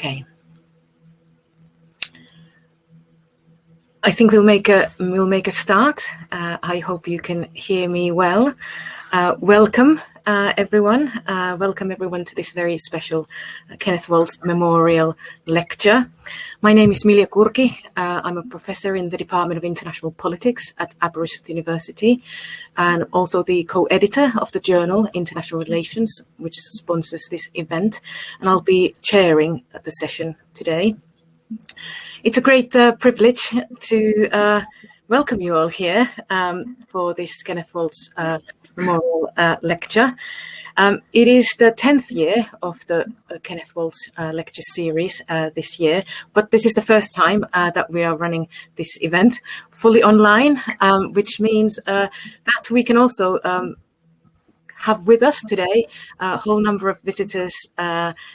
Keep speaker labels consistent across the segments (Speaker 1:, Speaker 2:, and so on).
Speaker 1: Okay. I think we'll make a start. I hope you can hear me well. Welcome everyone. Welcome everyone to this very special Kenneth Waltz Memorial Lecture. My name is Milja Kurki. I'm a professor in the Department of International Politics at Aberystwyth University, and also the co-editor of the journal International Relations, which sponsors this event. And I'll be chairing the session today. It's a great privilege to welcome you all here for this Kenneth Waltz Memorial Lecture. It is the 10th year of the Kenneth Waltz lecture series this year, but this is the first time that we are running this event fully online, which means that we can also have with us today a whole number of visitors,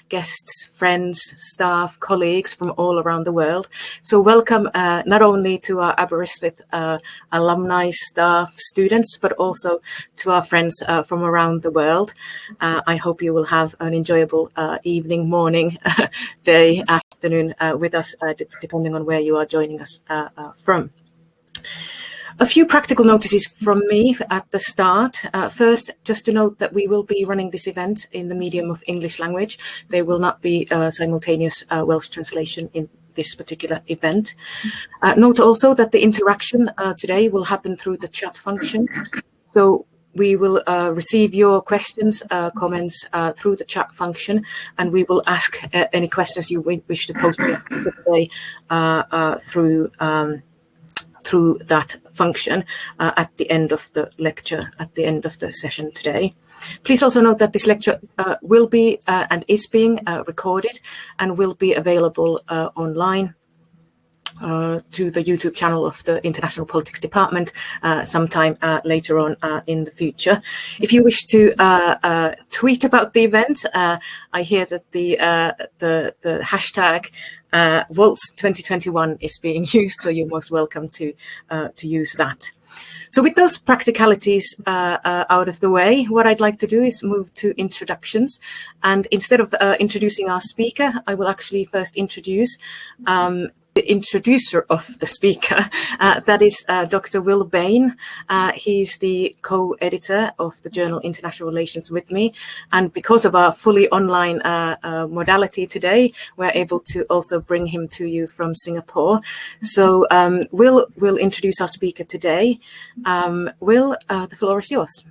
Speaker 1: guests, friends, staff, colleagues from all around the world. So welcome not only to our Aberystwyth alumni, staff, students, but also to our friends from around the world. I hope you will have an enjoyable evening, morning, day, afternoon with us, depending on where you are joining us from. A few practical notices from me at the start. First, just to note that we will be running this event in the medium of English language. There will not be simultaneous Welsh translation in this particular event. Note also that the interaction today will happen through the chat function. So we will receive your questions, comments through the chat function, and we will ask any questions you wish to post today through that function at the end of the lecture, at the end of the session today. Please also note that this lecture will be and is being recorded and will be available online to the YouTube channel of the International Politics Department sometime later on in the future. If you wish to tweet about the event, I hear that the hashtag Waltz 2021 is being used, so you're most welcome to use that. So with those practicalities out of the way, what I'd like to do is move to introductions. And instead of introducing our speaker, I will actually first introduce the introducer of the speaker, that is Dr. Will Bain. He's the co-editor of the journal International Relations with me. And because of our fully online modality today, we're able to also bring him to you from Singapore. So we'll introduce our speaker today. Will, the floor is yours.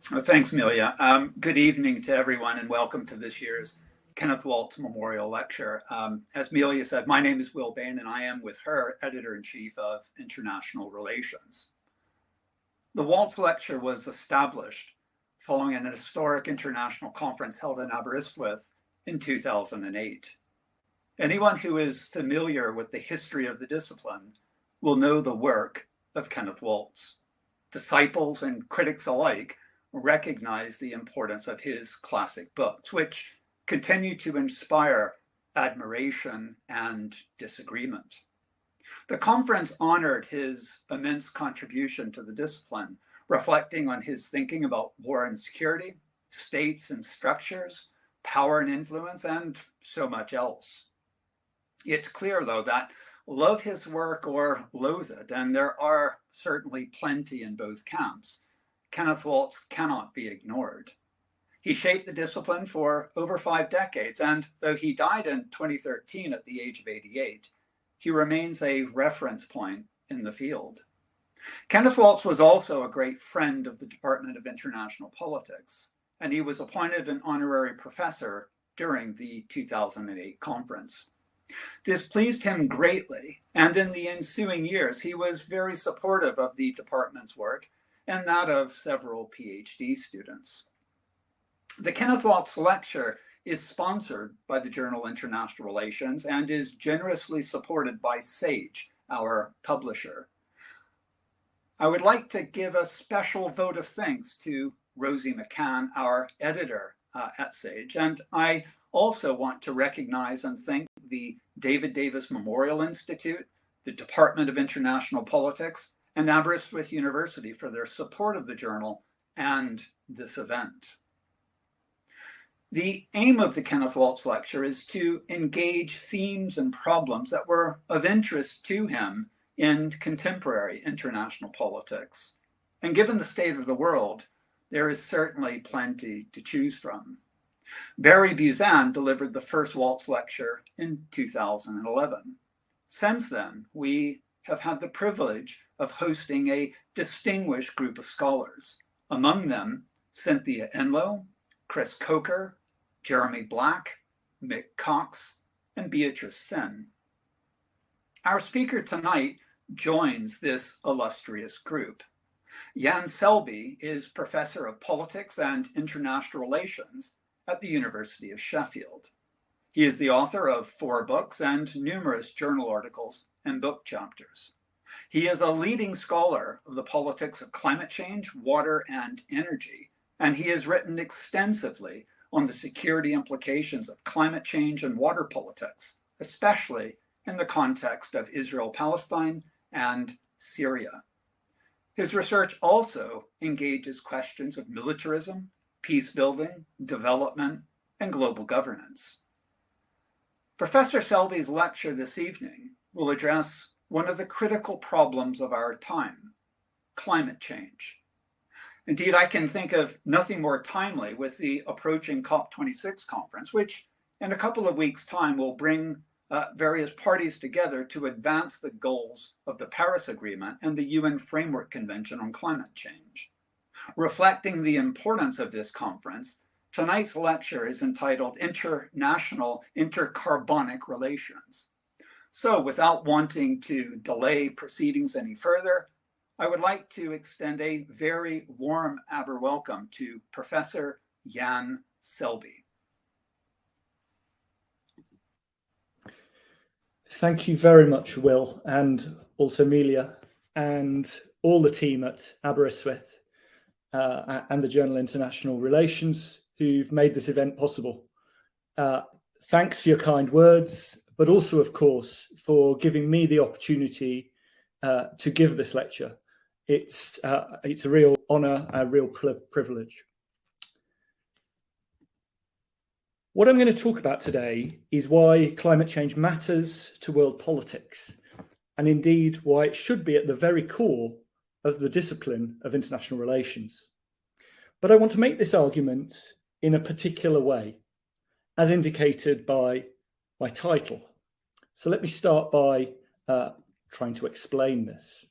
Speaker 2: Thanks, Milja. Good evening to everyone and welcome to this year's Kenneth Waltz Memorial Lecture. As Milja said, my name is Will Bain and I am with her Editor-in-Chief of International Relations. The Waltz Lecture was established following an historic international conference held in Aberystwyth in 2008. Anyone who is familiar with the history of the discipline will know the work of Kenneth Waltz. Disciples and critics alike recognize the importance of his classic books, which continue to inspire admiration and disagreement. The conference honored his immense contribution to the discipline, reflecting on his thinking about war and security, states and structures, power and influence, and so much else. It's clear, though, that love his work or loathe it, and there are certainly plenty in both camps, Kenneth Waltz cannot be ignored. He shaped the discipline for over 5 decades, and though he died in 2013 at the age of 88, he remains a reference point in the field. Kenneth Waltz was also a great friend of the Department of International Politics, and he was appointed an honorary professor during the 2008 conference. This pleased him greatly, and in the ensuing years, he was very supportive of the department's work and that of several PhD students. The Kenneth Waltz Lecture is sponsored by the journal International Relations and is generously supported by Sage, our publisher. I would like to give a special vote of thanks to Rosie McCann, our editor at Sage, and I also want to recognize and thank the David Davis Memorial Institute, the Department of International Politics, and Aberystwyth University for their support of the journal and this event. The aim of the Kenneth Waltz Lecture is to engage themes and problems that were of interest to him in contemporary international politics. And given the state of the world, there is certainly plenty to choose from. Barry Buzan delivered the first Waltz Lecture in 2011. Since then, we have had the privilege of hosting a distinguished group of scholars, among them Cynthia Enlow, Chris Coker, Jeremy Black, Mick Cox, and Beatrice Finn. Our speaker tonight joins this illustrious group. Jan Selby is Professor of Politics and International Relations at the University of Sheffield. He is the author of 4 books and numerous journal articles and book chapters. He is a leading scholar of the politics of climate change, water, and energy, and he has written extensively on the security implications of climate change and water politics, especially in the context of Israel-Palestine and Syria. His research also engages questions of militarism, peace building, development, and global governance. Professor Selby's lecture this evening will address one of the critical problems of our time, climate change. Indeed, I can think of nothing more timely with the approaching COP26 conference, which in a couple of weeks' time will bring various parties together to advance the goals of the Paris Agreement and the UN Framework Convention on Climate Change. Reflecting the importance of this conference, tonight's lecture is entitled International Inter-Carbonic Relations. So without wanting to delay proceedings any further, I would like to extend a very warm welcome to Professor Jan Selby.
Speaker 3: Thank you very much, Will, and also Amelia, and all the team at Aberystwyth and the Journal International Relations who've made this event possible. Thanks for your kind words, but also, of course, for giving me the opportunity to give this lecture. It's a real honour, a real privilege. What I'm going to talk about today is why climate change matters to world politics, and indeed why it should be at the very core of the discipline of international relations. But I want to make this argument in a particular way, as indicated by my title. So let me start by trying to explain this.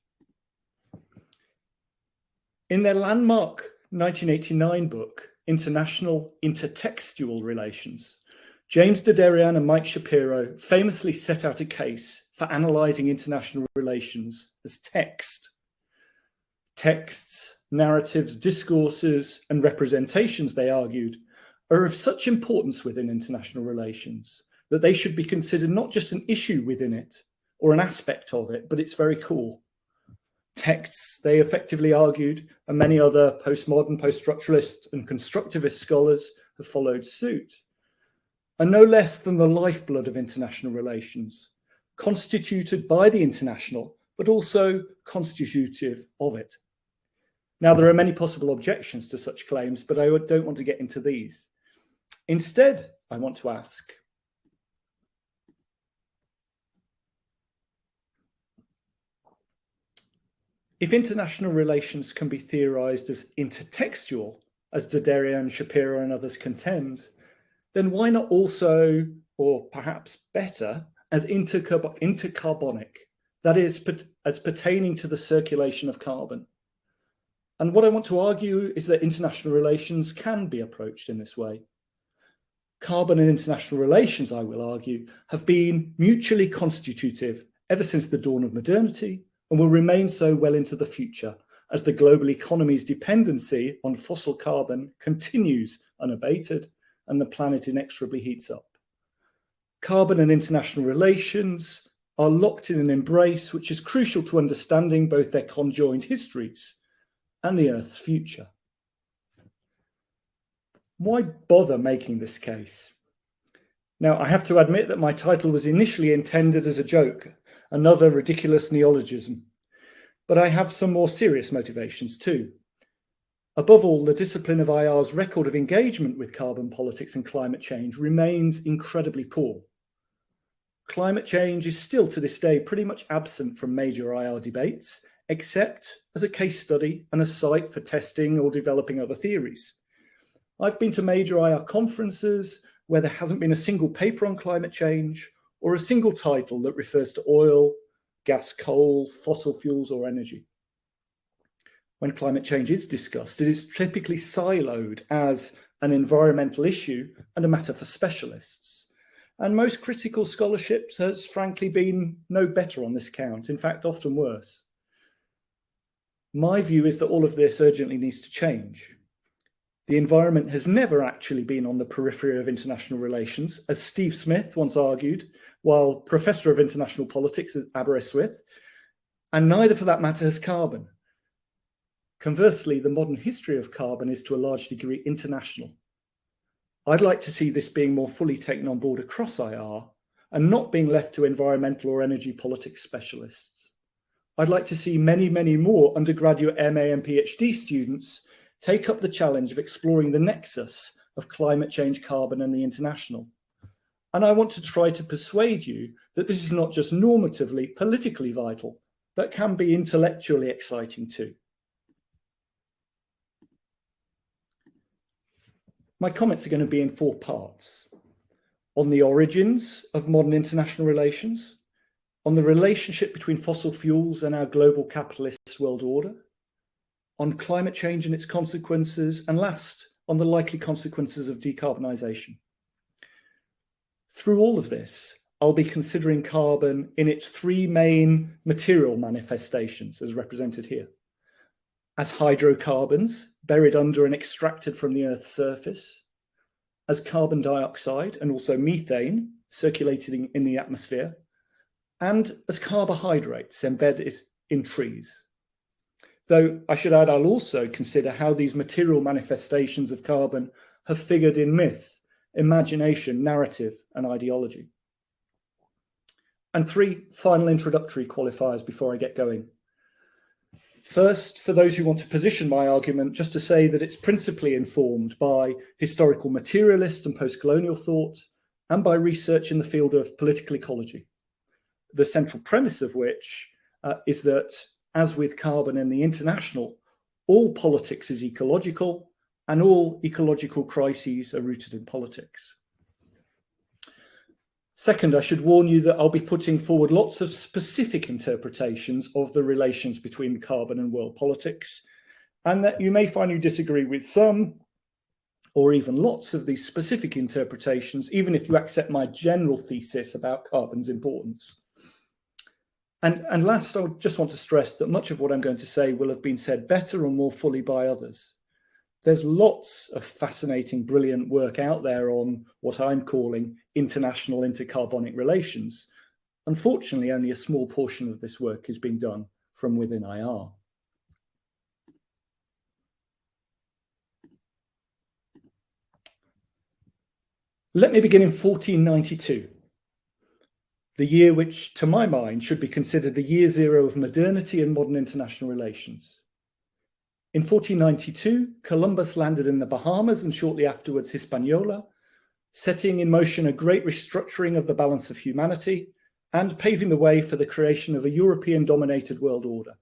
Speaker 3: In their landmark 1989 book, International Intertextual Relations, James Dederian and Mike Shapiro famously set out a case for analysing international relations as text. Texts, narratives, discourses, and representations, they argued, are of such importance within international relations that they should be considered not just an issue within it or an aspect of it, but its very core. Texts, they effectively argued, and many other postmodern, post-structuralist and constructivist scholars have followed suit, are no less than the lifeblood of international relations, constituted by the international, but also constitutive of it. Now, there are many possible objections to such claims, but I don't want to get into these. Instead, I want to ask, if international relations can be theorized as intertextual, as Dederian, Shapiro, and others contend, then why not also, or perhaps better, as intercarbonic, that is, as pertaining to the circulation of carbon? And what I want to argue is that international relations can be approached in this way. Carbon and international relations, I will argue, have been mutually constitutive ever since the dawn of modernity, and will remain so well into the future as the global economy's dependency on fossil carbon continues unabated and the planet inexorably heats up. Carbon and international relations are locked in an embrace which is crucial to understanding both their conjoined histories and the Earth's future. Why bother making this case? Now, I have to admit that my title was initially intended as a joke, another ridiculous neologism, but I have some more serious motivations too. Above all, the discipline of IR's record of engagement with carbon politics and climate change remains incredibly poor. Climate change is still to this day pretty much absent from major IR debates, except as a case study and a site for testing or developing other theories. I've been to major IR conferences where there hasn't been a single paper on climate change or a single title that refers to oil, gas, coal, fossil fuels, or energy. When climate change is discussed, it is typically siloed as an environmental issue and a matter for specialists. And most critical scholarship has frankly been no better on this count, in fact, often worse. My view is that all of this urgently needs to change. The environment has never actually been on the periphery of international relations, as Steve Smith once argued, while Professor of International Politics at Aberystwyth, and neither for that matter has carbon. Conversely, the modern history of carbon is to a large degree international. I'd like to see this being more fully taken on board across IR and not being left to environmental or energy politics specialists. I'd like to see many, many more undergraduate MA and PhD students take up the challenge of exploring the nexus of climate change, carbon, and the international. And I want to try to persuade you that this is not just normatively, politically vital, but can be intellectually exciting too. My comments are going to be in 4 parts: on the origins of modern international relations, on the relationship between fossil fuels and our global capitalist world order, on climate change and its consequences, and last, on the likely consequences of decarbonisation. Through all of this, I'll be considering carbon in its 3 main material manifestations, as represented here: as hydrocarbons buried under and extracted from the Earth's surface, as carbon dioxide and also methane circulating in the atmosphere, and as carbohydrates embedded in trees. Though I should add, I'll also consider how these material manifestations of carbon have figured in myth, imagination, narrative, and ideology. And 3 final introductory qualifiers before I get going. First, for those who want to position my argument, just to say that it's principally informed by historical materialist and post-colonial thought, and by research in the field of political ecology, the central premise of which is that, as with carbon and the international, all politics is ecological, and all ecological crises are rooted in politics. Second, I should warn you that I'll be putting forward lots of specific interpretations of the relations between carbon and world politics, and that you may find you disagree with some, or even lots of these specific interpretations, even if you accept my general thesis about carbon's importance. And last, I just want to stress that much of what I'm going to say will have been said better or more fully by others. There's lots of fascinating, brilliant work out there on what I'm calling international inter-carbonic relations. Unfortunately, only a small portion of this work is being done from within IR. Let me begin in 1492, the year which, to my mind, should be considered the year zero of modernity and modern international relations. In 1492, Columbus landed in the Bahamas and shortly afterwards Hispaniola, setting in motion a great restructuring of the balance of humanity and paving the way for the creation of a European-dominated world order.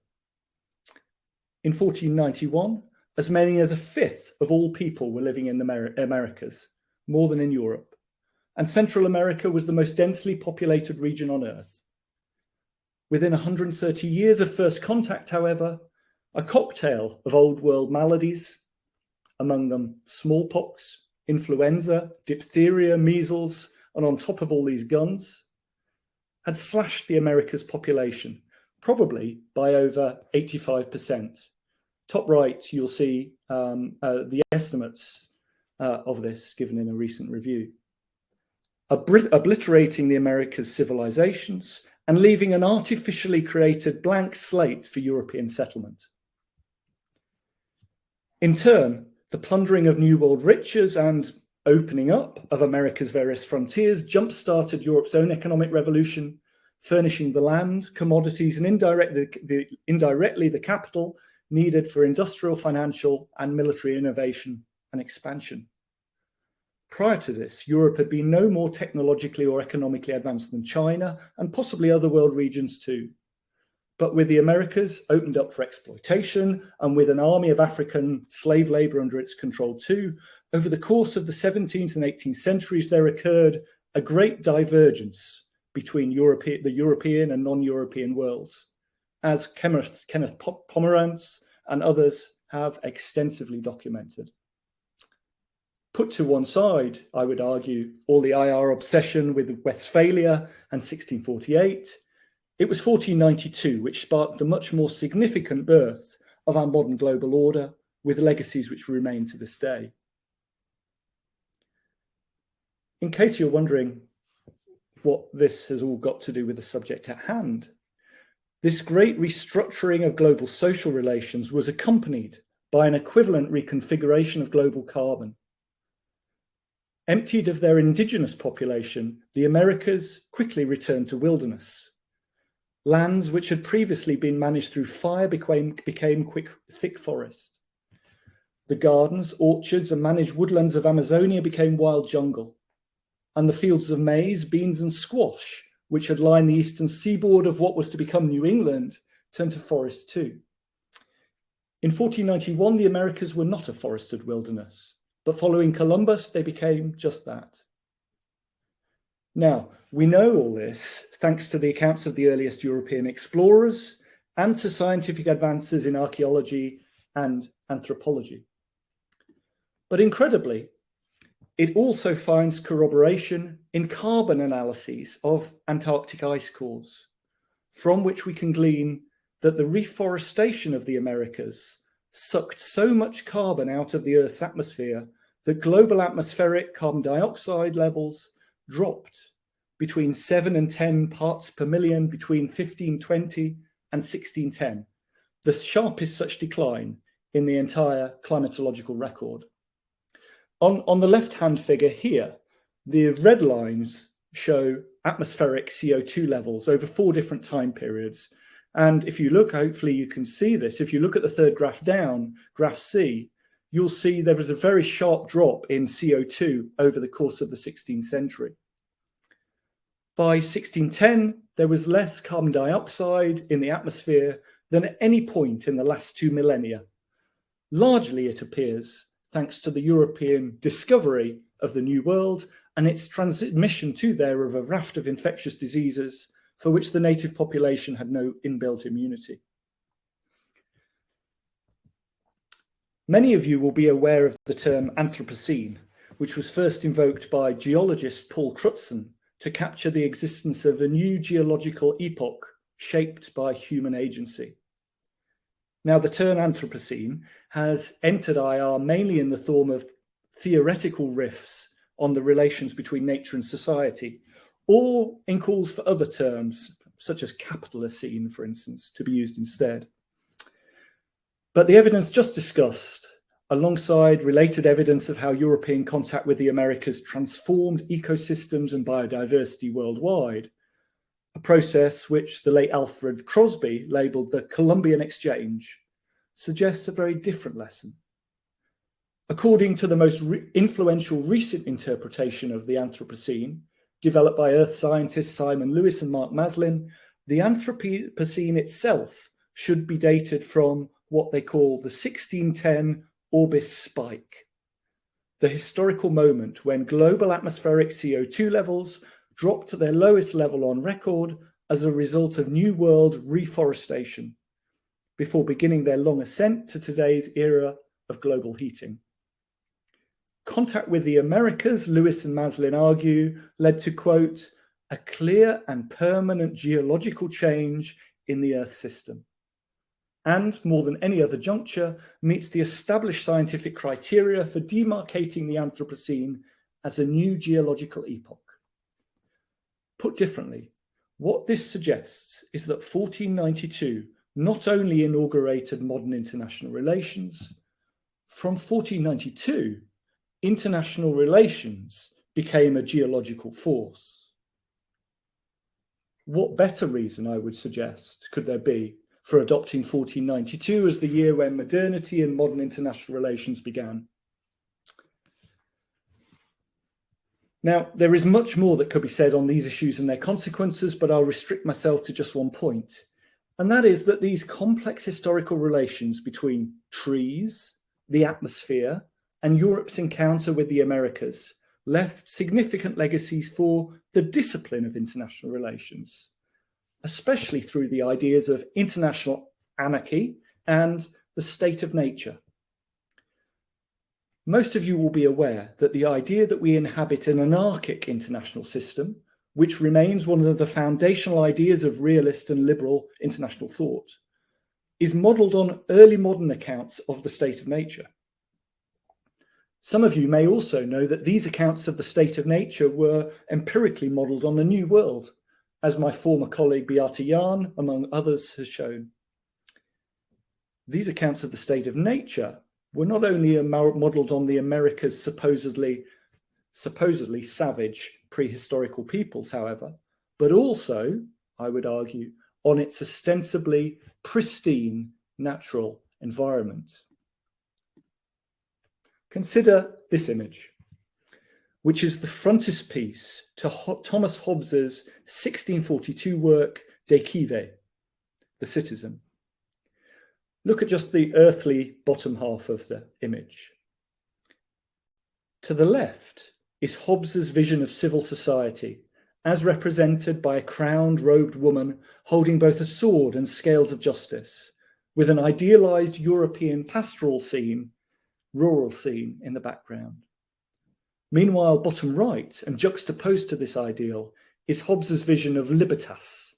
Speaker 3: In 1491, as many as 1/5 of all people were living in the Americas, more than in Europe, and Central America was the most densely populated region on Earth. Within 130 years of first contact, however, a cocktail of old world maladies, among them smallpox, influenza, diphtheria, measles, and on top of all these guns, had slashed the Americas' population, probably by over 85%. Top right, you'll see the estimates of this given in a recent review. Obliterating the Americas' civilizations and leaving an artificially created blank slate for European settlement. In turn, the plundering of New World riches and opening up of America's various frontiers jump-started Europe's own economic revolution, furnishing the land, commodities, and indirectly the capital needed for industrial, financial, and military innovation and expansion. Prior to this, Europe had been no more technologically or economically advanced than China, and possibly other world regions too. But with the Americas opened up for exploitation, and with an army of African slave labor under its control too, over the course of the 17th and 18th centuries, there occurred a great divergence between the European and non-European worlds, as Kenneth Pomerantz and others have extensively documented. Put to one side, I would argue, all the IR obsession with Westphalia and 1648, it was 1492 which sparked the much more significant birth of our modern global order, with legacies which remain to this day. In case you're wondering what this has all got to do with the subject at hand, this great restructuring of global social relations was accompanied by an equivalent reconfiguration of global carbon. Emptied of their indigenous population, the Americas quickly returned to wilderness. Lands which had previously been managed through fire became thick forest. The gardens, orchards, and managed woodlands of Amazonia became wild jungle. And the fields of maize, beans, and squash, which had lined the eastern seaboard of what was to become New England, turned to forest too. In 1491, the Americas were not a forested wilderness, but following Columbus, they became just that. Now, we know all this thanks to the accounts of the earliest European explorers and to scientific advances in archaeology and anthropology. But incredibly, it also finds corroboration in carbon analyses of Antarctic ice cores, from which we can glean that the reforestation of the Americas sucked so much carbon out of the Earth's atmosphere that global atmospheric carbon dioxide levels dropped between 7 and 10 parts per million between 1520 and 1610, the sharpest such decline in the entire climatological record. On the left-hand figure here, the red lines show atmospheric CO2 levels over 4 different time periods. And if you look, hopefully you can see this, if you look at the third graph down, graph C, you'll see there was a very sharp drop in CO2 over the course of the 16th century. By 1610, there was less carbon dioxide in the atmosphere than at any point in the last 2 millennia. Largely, it appears, thanks to the European discovery of the New World and its transmission to there of a raft of infectious diseases for which the native population had no inbuilt immunity. Many of you will be aware of the term Anthropocene, which was first invoked by geologist Paul Crutzen to capture the existence of a new geological epoch shaped by human agency. Now, the term Anthropocene has entered IR mainly in the form of theoretical riffs on the relations between nature and society, or in calls for other terms, such as Capitalocene, for instance, to be used instead. But the evidence just discussed, alongside related evidence of how European contact with the Americas transformed ecosystems and biodiversity worldwide, a process which the late Alfred Crosby labelled the Columbian Exchange, suggests a very different lesson. According to the most influential recent interpretation of the Anthropocene, developed by earth scientists Simon Lewis and Mark Maslin, the Anthropocene itself should be dated from what they call the 1610 Orbis spike, the historical moment when global atmospheric CO2 levels dropped to their lowest level on record as a result of New World reforestation, before beginning their long ascent to today's era of global heating. Contact with the Americas, Lewis and Maslin argue, led to, quote, a clear and permanent geological change in the Earth system, and, more than any other juncture, meets the established scientific criteria for demarcating the Anthropocene as a new geological epoch. Put differently, what this suggests is that 1492 not only inaugurated modern international relations, from 1492, international relations became a geological force. What better reason, I would suggest, could there be for adopting 1492 as the year when modernity and modern international relations began. Now, there is much more that could be said on these issues and their consequences, but I'll restrict myself to just one point. And that is that these complex historical relations between trees, the atmosphere, and Europe's encounter with the Americas left significant legacies for the discipline of international relations, especially through the ideas of international anarchy and the state of nature. Most of you will be aware that the idea that we inhabit an anarchic international system, which remains one of the foundational ideas of realist and liberal international thought, is modelled on early modern accounts of the state of nature. Some of you may also know that these accounts of the state of nature were empirically modelled on the New World, as my former colleague Beate Jahn, among others, has shown. These accounts of the state of nature were not only modelled on the Americas' supposedly savage prehistorical peoples, however, but also, I would argue, on its ostensibly pristine natural environment. Consider this image, which is the frontispiece to Thomas Hobbes's 1642 work De Cive, The Citizen. Look at just the earthly bottom half of the image. To the left is Hobbes's vision of civil society, as represented by a crowned, robed woman holding both a sword and scales of justice, with an idealized European pastoral scene, rural scene in the background. Meanwhile, bottom right and juxtaposed to this ideal is Hobbes's vision of libertas,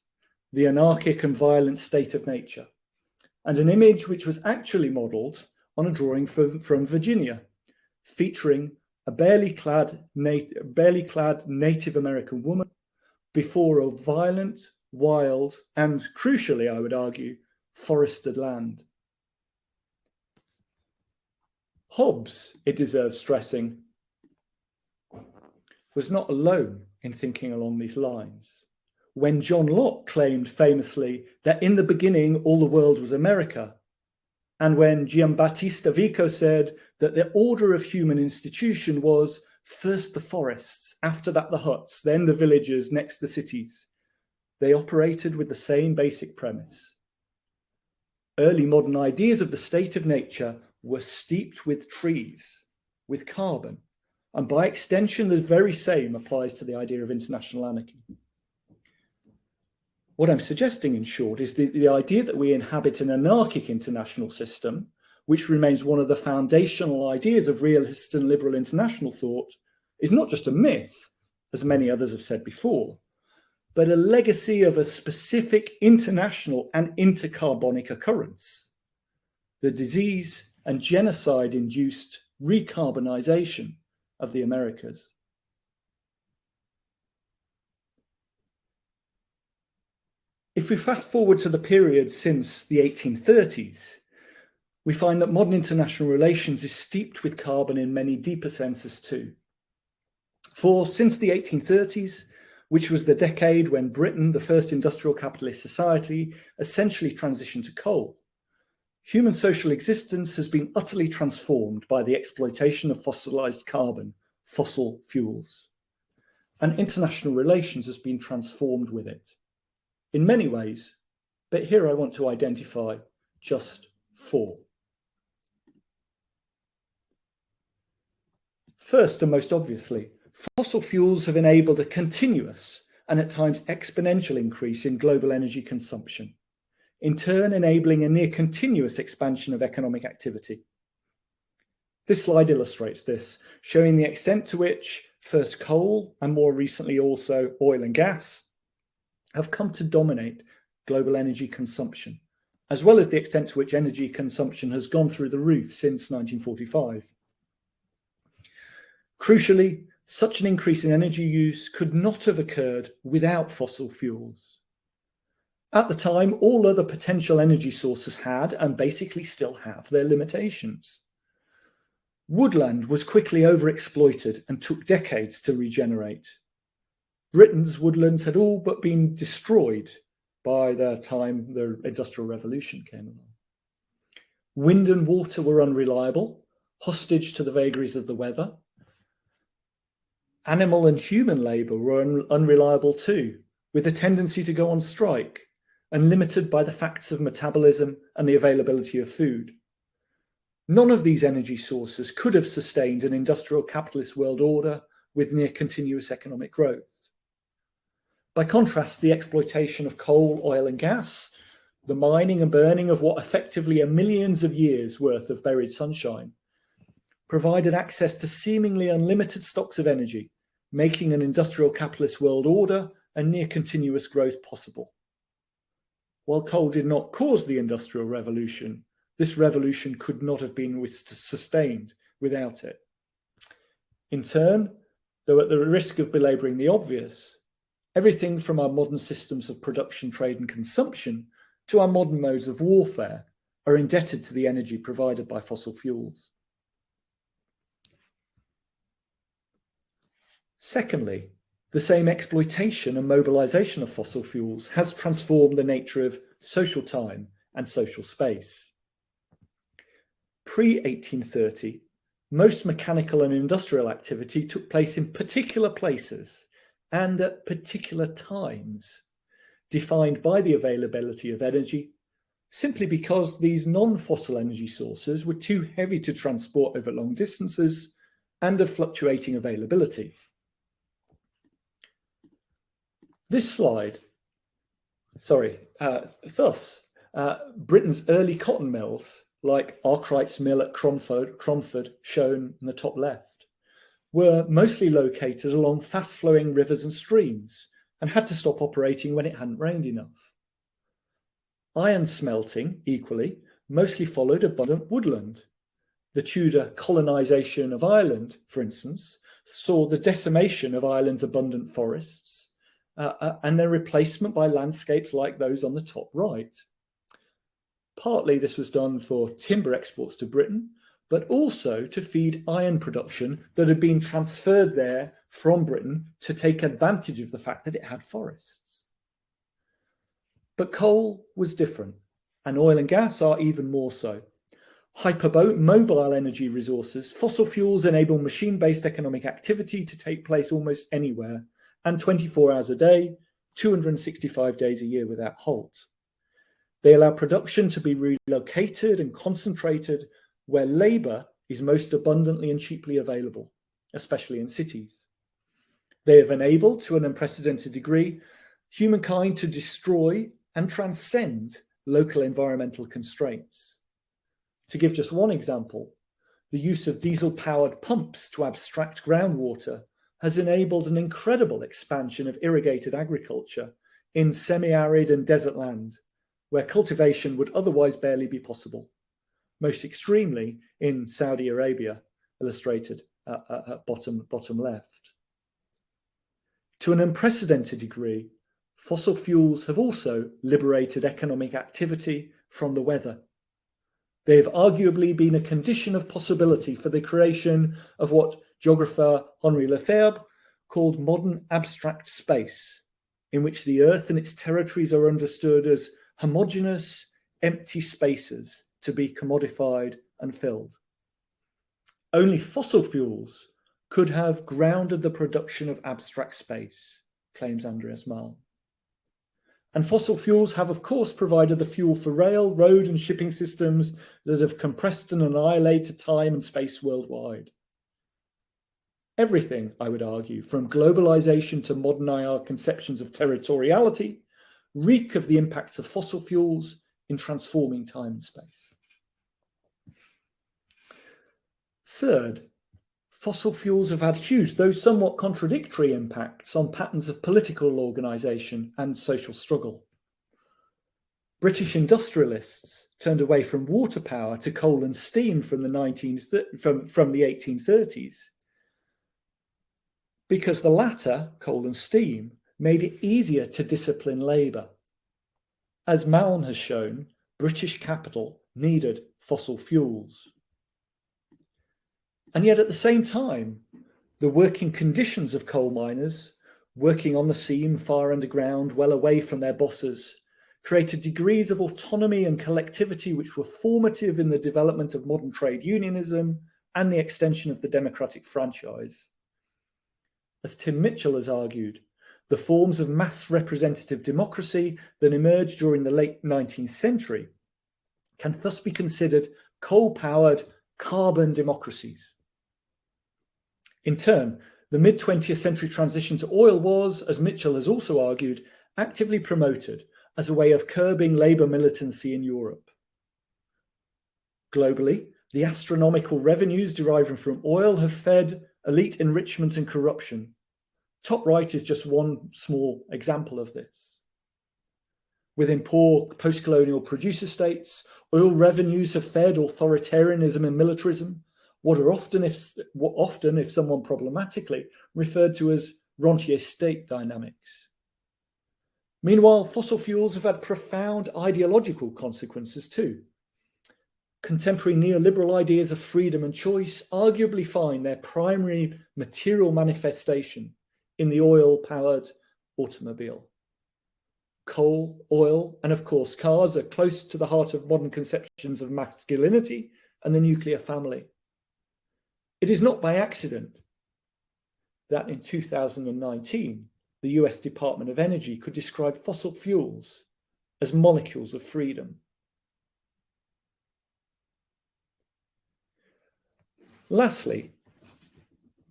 Speaker 3: the anarchic and violent state of nature, and an image which was actually modelled on a drawing from Virginia, featuring a barely clad Native American woman before a violent, wild, and crucially, I would argue, forested land. Hobbes, it deserves stressing, was not alone in thinking along these lines. When John Locke claimed famously that in the beginning all the world was America, and when Giambattista Vico said that the order of human institution was first the forests, after that the huts, then the villages, next the cities, they operated with the same basic premise. Early modern ideas of the state of nature were steeped with trees, with carbon, and by extension the very same applies to the idea of international anarchy. What I'm suggesting, in short, is the idea that we inhabit an anarchic international system, which remains one of the foundational ideas of realist and liberal international thought, is not just a myth, as many others have said before, but a legacy of a specific international and inter-carbonic occurrence, the disease and genocide-induced recarbonization of the Americas. If we fast forward to the period since the 1830s, we find that modern international relations is steeped with carbon in many deeper senses too. For since the 1830s, which was the decade when Britain, the first industrial capitalist society, essentially transitioned to coal, human social existence has been utterly transformed by the exploitation of fossilized carbon, fossil fuels. And international relations has been transformed with it. In many ways, but here I want to identify just four. First and most obviously, fossil fuels have enabled a continuous and at times exponential increase in global energy consumption, in turn enabling a near continuous expansion of economic activity. This slide illustrates this, showing the extent to which first coal and more recently also oil and gas have come to dominate global energy consumption, as well as the extent to which energy consumption has gone through the roof since 1945. Crucially, such an increase in energy use could not have occurred without fossil fuels. At the time, all other potential energy sources had, and basically still have, their limitations. Woodland was quickly overexploited and took decades to regenerate. Britain's woodlands had all but been destroyed by the time the Industrial Revolution came along. Wind and water were unreliable, hostage to the vagaries of the weather. Animal and human labour were unreliable too, with a tendency to go on strike and limited by the facts of metabolism and the availability of food. None of these energy sources could have sustained an industrial capitalist world order with near continuous economic growth. By contrast, the exploitation of coal, oil and gas, the mining and burning of what effectively are millions of years worth of buried sunshine, provided access to seemingly unlimited stocks of energy, making an industrial capitalist world order and near continuous growth possible. While coal did not cause the Industrial Revolution, this revolution could not have been sustained without it. In turn, though at the risk of belabouring the obvious, everything from our modern systems of production, trade and consumption to our modern modes of warfare are indebted to the energy provided by fossil fuels. Secondly, the same exploitation and mobilization of fossil fuels has transformed the nature of social time and social space. Pre-1830, most mechanical and industrial activity took place in particular places and at particular times, defined by the availability of energy, simply because these non-fossil energy sources were too heavy to transport over long distances and of fluctuating availability. This slide, thus, Britain's early cotton mills, like Arkwright's mill at Cromford, shown in the top left, were mostly located along fast-flowing rivers and streams and had to stop operating when it hadn't rained enough. Iron smelting, equally, mostly followed abundant woodland. The Tudor colonisation of Ireland, for instance, saw the decimation of Ireland's abundant forests and their replacement by landscapes like those on the top right. Partly this was done for timber exports to Britain, but also to feed iron production that had been transferred there from Britain to take advantage of the fact that it had forests. But coal was different, and oil and gas are even more so. Hypermobile energy resources, fossil fuels enable machine-based economic activity to take place almost anywhere, and 24 hours a day, 265 days a year without halt. They allow production to be relocated and concentrated where labour is most abundantly and cheaply available, especially in cities. They have enabled, to an unprecedented degree, humankind to destroy and transcend local environmental constraints. To give just one example, the use of diesel-powered pumps to abstract groundwater has enabled an incredible expansion of irrigated agriculture in semi-arid and desert land, where cultivation would otherwise barely be possible, most extremely in Saudi Arabia, illustrated at bottom left. To an unprecedented degree, fossil fuels have also liberated economic activity from the weather. They have arguably been a condition of possibility for the creation of what geographer Henri Lefebvre called modern abstract space, in which the Earth and its territories are understood as homogeneous, empty spaces to be commodified and filled. Only fossil fuels could have grounded the production of abstract space, claims Andreas Malm. And fossil fuels have, of course, provided the fuel for rail, road and shipping systems that have compressed and annihilated time and space worldwide. Everything, I would argue, from globalization to modern IR conceptions of territoriality, reek of the impacts of fossil fuels in transforming time and space. Third, fossil fuels have had huge, though somewhat contradictory, impacts on patterns of political organisation and social struggle. British industrialists turned away from water power to coal and steam from the 1830s because the latter, coal and steam, made it easier to discipline labour. As Malm has shown, British capital needed fossil fuels. And yet at the same time, the working conditions of coal miners, working on the seam far underground, well away from their bosses, created degrees of autonomy and collectivity which were formative in the development of modern trade unionism and the extension of the democratic franchise. As Tim Mitchell has argued, the forms of mass representative democracy that emerged during the late 19th century can thus be considered coal-powered carbon democracies. In turn, the mid-20th century transition to oil was, as Mitchell has also argued, actively promoted as a way of curbing labour militancy in Europe. Globally, the astronomical revenues deriving from oil have fed elite enrichment and corruption. Top right is just one small example of this. Within poor post-colonial producer states, oil revenues have fed authoritarianism and militarism, what are often, if somewhat problematically, referred to as rentier state dynamics. Meanwhile, fossil fuels have had profound ideological consequences too. Contemporary neoliberal ideas of freedom and choice arguably find their primary material manifestation in the oil-powered automobile. Coal, oil, and of course cars are close to the heart of modern conceptions of masculinity and the nuclear family. It is not by accident that in 2019, the US Department of Energy could describe fossil fuels as molecules of freedom. Lastly,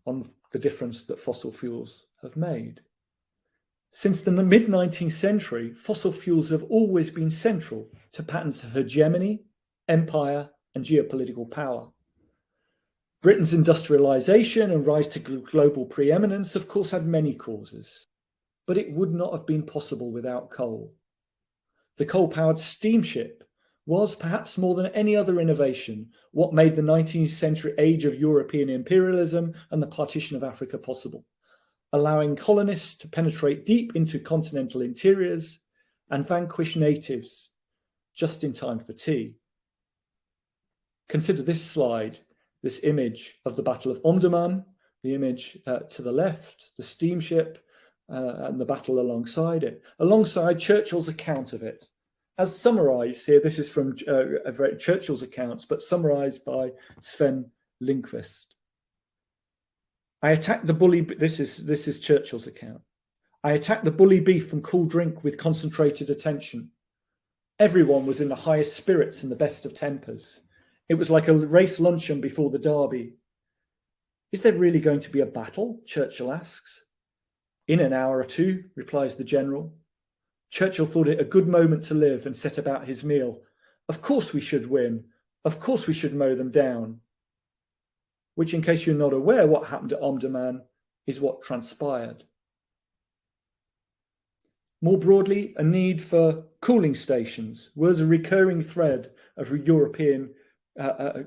Speaker 3: on the difference that fossil fuels have made. Since the mid-19th century, fossil fuels have always been central to patterns of hegemony, empire, and geopolitical power. Britain's industrialization and rise to global preeminence, of course, had many causes, but it would not have been possible without coal. The coal-powered steamship was, perhaps more than any other innovation, what made the 19th century age of European imperialism and the partition of Africa possible, allowing colonists to penetrate deep into continental interiors and vanquish natives just in time for tea. Consider this slide, this image of the Battle of Omdurman, the image to the left, the steamship, and the battle alongside it, alongside Churchill's account of it. As summarised here, this is from Churchill's accounts, but summarised by Sven Lindqvist. I attacked the bully. This is Churchill's account. I attacked the bully beef and cool drink with concentrated attention. Everyone was in the highest spirits and the best of tempers. It was like a race luncheon before the derby. Is there really going to be a battle? Churchill asks. In an hour or two, replies the general. Churchill thought it a good moment to live and set about his meal. Of course we should win. Of course we should mow them down. Which, in case you're not aware what happened at Omdurman, is what transpired. More broadly, a need for cooling stations was a recurring thread of European, I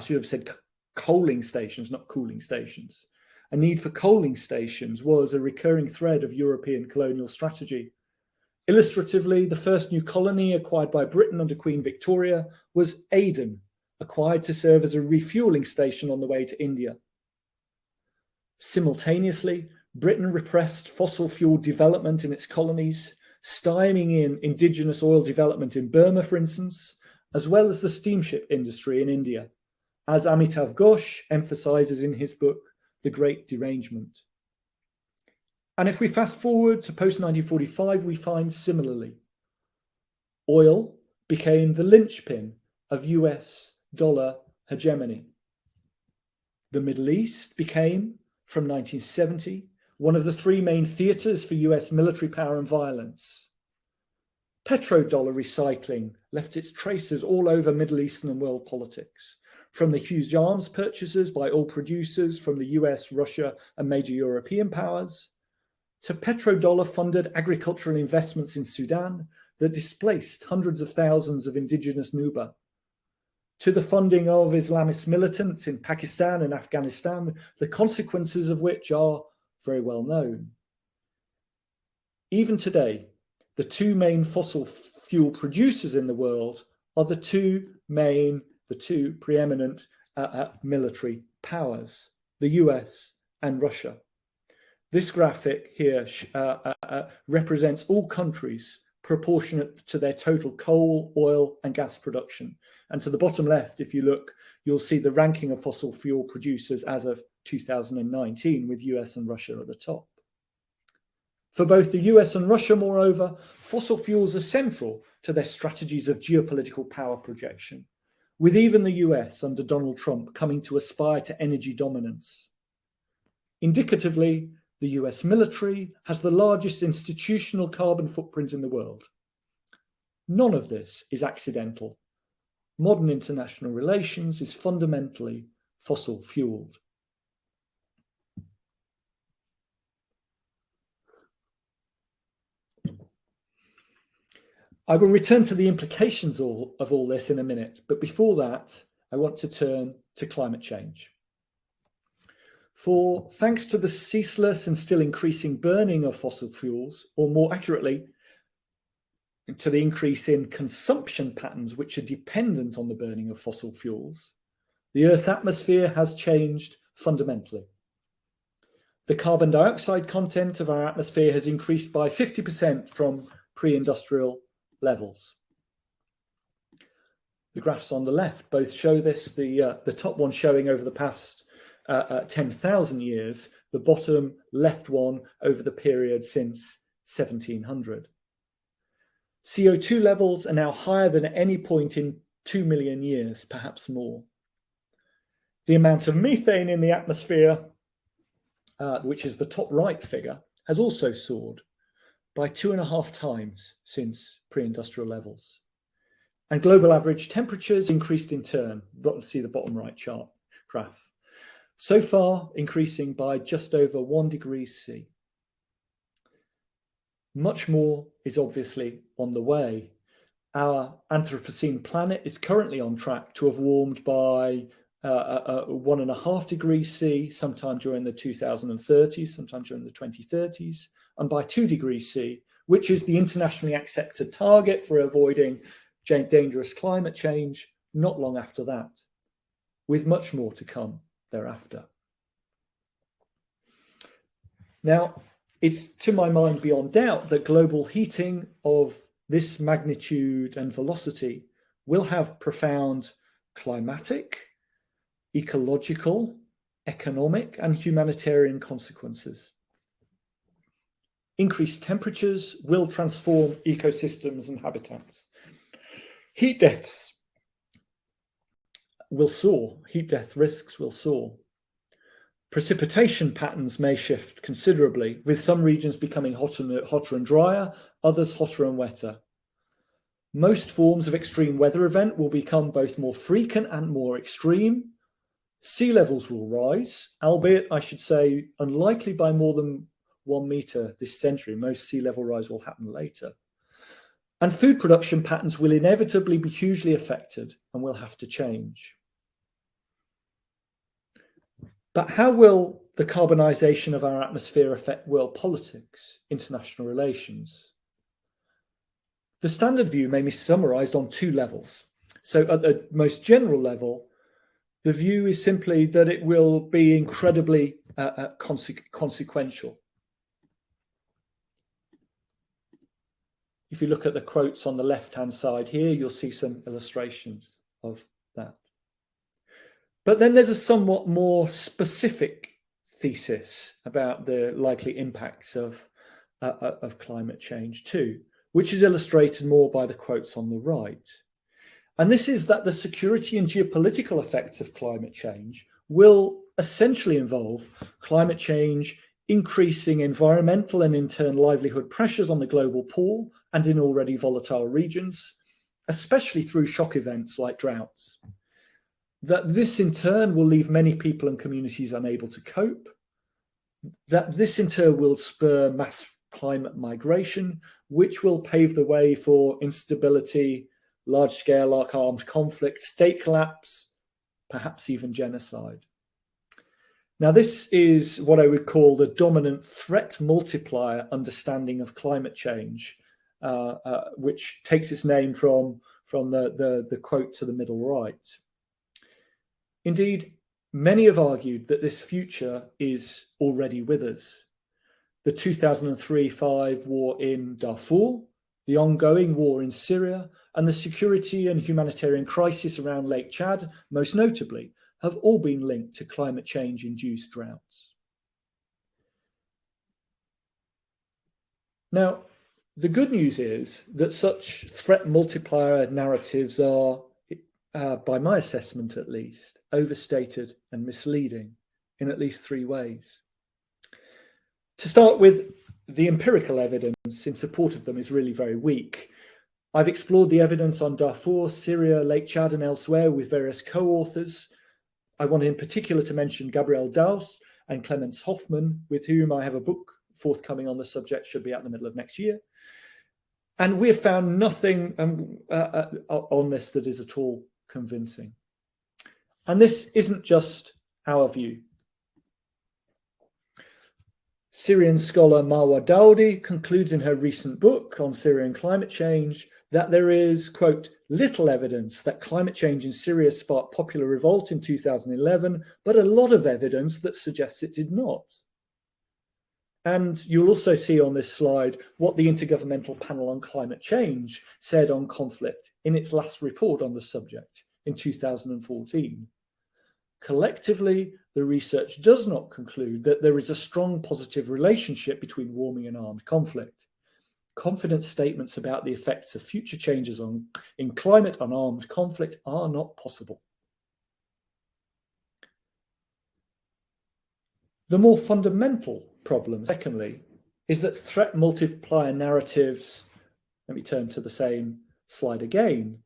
Speaker 3: should have said coaling stations, not cooling stations. A need for coaling stations was a recurring thread of European colonial strategy. Illustratively, the first new colony acquired by Britain under Queen Victoria was Aden, acquired to serve as a refueling station on the way to India. Simultaneously, Britain repressed fossil fuel development in its colonies, stymieing in indigenous oil development in Burma, for instance, as well as the steamship industry in India, as Amitav Ghosh emphasizes in his book, The Great Derangement. And if we fast forward to post-1945, we find similarly. Oil became the linchpin of US dollar hegemony. The Middle East became, from 1970, one of the three main theatres for US military power and violence. Petrodollar recycling left its traces all over Middle Eastern and world politics, from the huge arms purchases by oil producers from the US, Russia, and major European powers, to petrodollar-funded agricultural investments in Sudan that displaced hundreds of thousands of indigenous Nuba, to the funding of Islamist militants in Pakistan and Afghanistan, the consequences of which are very well known. Even today, the two main fossil fuel producers in the world are the two preeminent military powers, the US and Russia. This graphic here represents all countries proportionate to their total coal, oil, and gas production. And to the bottom left, if you look, you'll see the ranking of fossil fuel producers as of 2019, with US and Russia at the top. For both the US and Russia, moreover, fossil fuels are central to their strategies of geopolitical power projection, with even the US under Donald Trump coming to aspire to energy dominance. Indicatively, the US military has the largest institutional carbon footprint in the world. None of this is accidental. Modern international relations is fundamentally fossil fueled. I will return to the implications of all this in a minute, but before that, I want to turn to climate change. For thanks to the ceaseless and still increasing burning of fossil fuels, or more accurately, to the increase in consumption patterns which are dependent on the burning of fossil fuels, the Earth's atmosphere has changed fundamentally. The carbon dioxide content of our atmosphere has increased by 50% from pre-industrial levels. The graphs on the left both show this, the top one showing over the past 10,000 years, the bottom left one over the period since 1700. CO2 levels are now higher than at any point in 2 million years, perhaps more. The amount of methane in the atmosphere, which is the top right figure, has also soared by 2.5 times since pre-industrial levels. And global average temperatures increased in turn. See the bottom right chart graph. So far, increasing by just over 1 degree C. Much more is obviously on the way. Our Anthropocene planet is currently on track to have warmed by 1.5 degrees C sometime during the 2030s, sometime during the 2030s, and by 2 degrees C, which is the internationally accepted target for avoiding dangerous climate change, not long after that, with much more to come thereafter. Now, it's to my mind beyond doubt that global heating of this magnitude and velocity will have profound climatic, ecological, economic, and humanitarian consequences. Increased temperatures will transform ecosystems and habitats. Heat deaths will soar. Heat death risks will soar. Precipitation patterns may shift considerably, with some regions becoming hotter and drier, others hotter and wetter. Most forms of extreme weather event will become both more frequent and more extreme. Sea levels will rise, albeit, I should say, unlikely by more than 1 meter this century. Most sea level rise will happen later. And food production patterns will inevitably be hugely affected and will have to change. But how will the carbonisation of our atmosphere affect world politics, international relations? The standard view may be summarised on 2 levels. So at the most general level, the view is simply that it will be incredibly consequential. If you look at the quotes on the left-hand side here, you'll see some illustrations of that. But then there's a somewhat more specific thesis about the likely impacts of climate change too, which is illustrated more by the quotes on the right. And this is that the security and geopolitical effects of climate change will essentially involve climate change increasing environmental and in turn livelihood pressures on the global poor and in already volatile regions, especially through shock events like droughts. That this in turn will leave many people and communities unable to cope, that this in turn will spur mass climate migration, which will pave the way for instability, large-scale armed conflict, state collapse, perhaps even genocide. Now, this is what I would call the dominant threat multiplier understanding of climate change, which takes its name from the quote to the middle right. Indeed, many have argued that this future is already with us. The 2003-05 war in Darfur, The ongoing war in Syria and the security and humanitarian crisis around Lake Chad, most notably, have all been linked to climate change-induced droughts. Now, the good news is that such threat multiplier narratives are, by my assessment at least, overstated and misleading in at least three ways. To start with, the empirical evidence in support of them is really very weak. I've explored the evidence on Darfur, Syria, Lake Chad and elsewhere with various co-authors. I want in particular to mention Gabriel Daus and Clemens Hoffman, with whom I have a book forthcoming on the subject, should be out in the middle of next year. And we have found nothing on this that is at all convincing. And this isn't just our view. Syrian scholar Marwa Daudi concludes in her recent book on Syrian climate change that there is, quote, little evidence that climate change in Syria sparked popular revolt in 2011, but a lot of evidence that suggests it did not. And you'll also see on this slide what the Intergovernmental Panel on Climate Change said on conflict in its last report on the subject in 2014. Collectively, the research does not conclude that there is a strong positive relationship between warming and armed conflict. Confident statements about the effects of future changes in climate on armed conflict are not possible. The more fundamental problem, secondly, is that threat multiplier narratives, let me turn to the same slide again,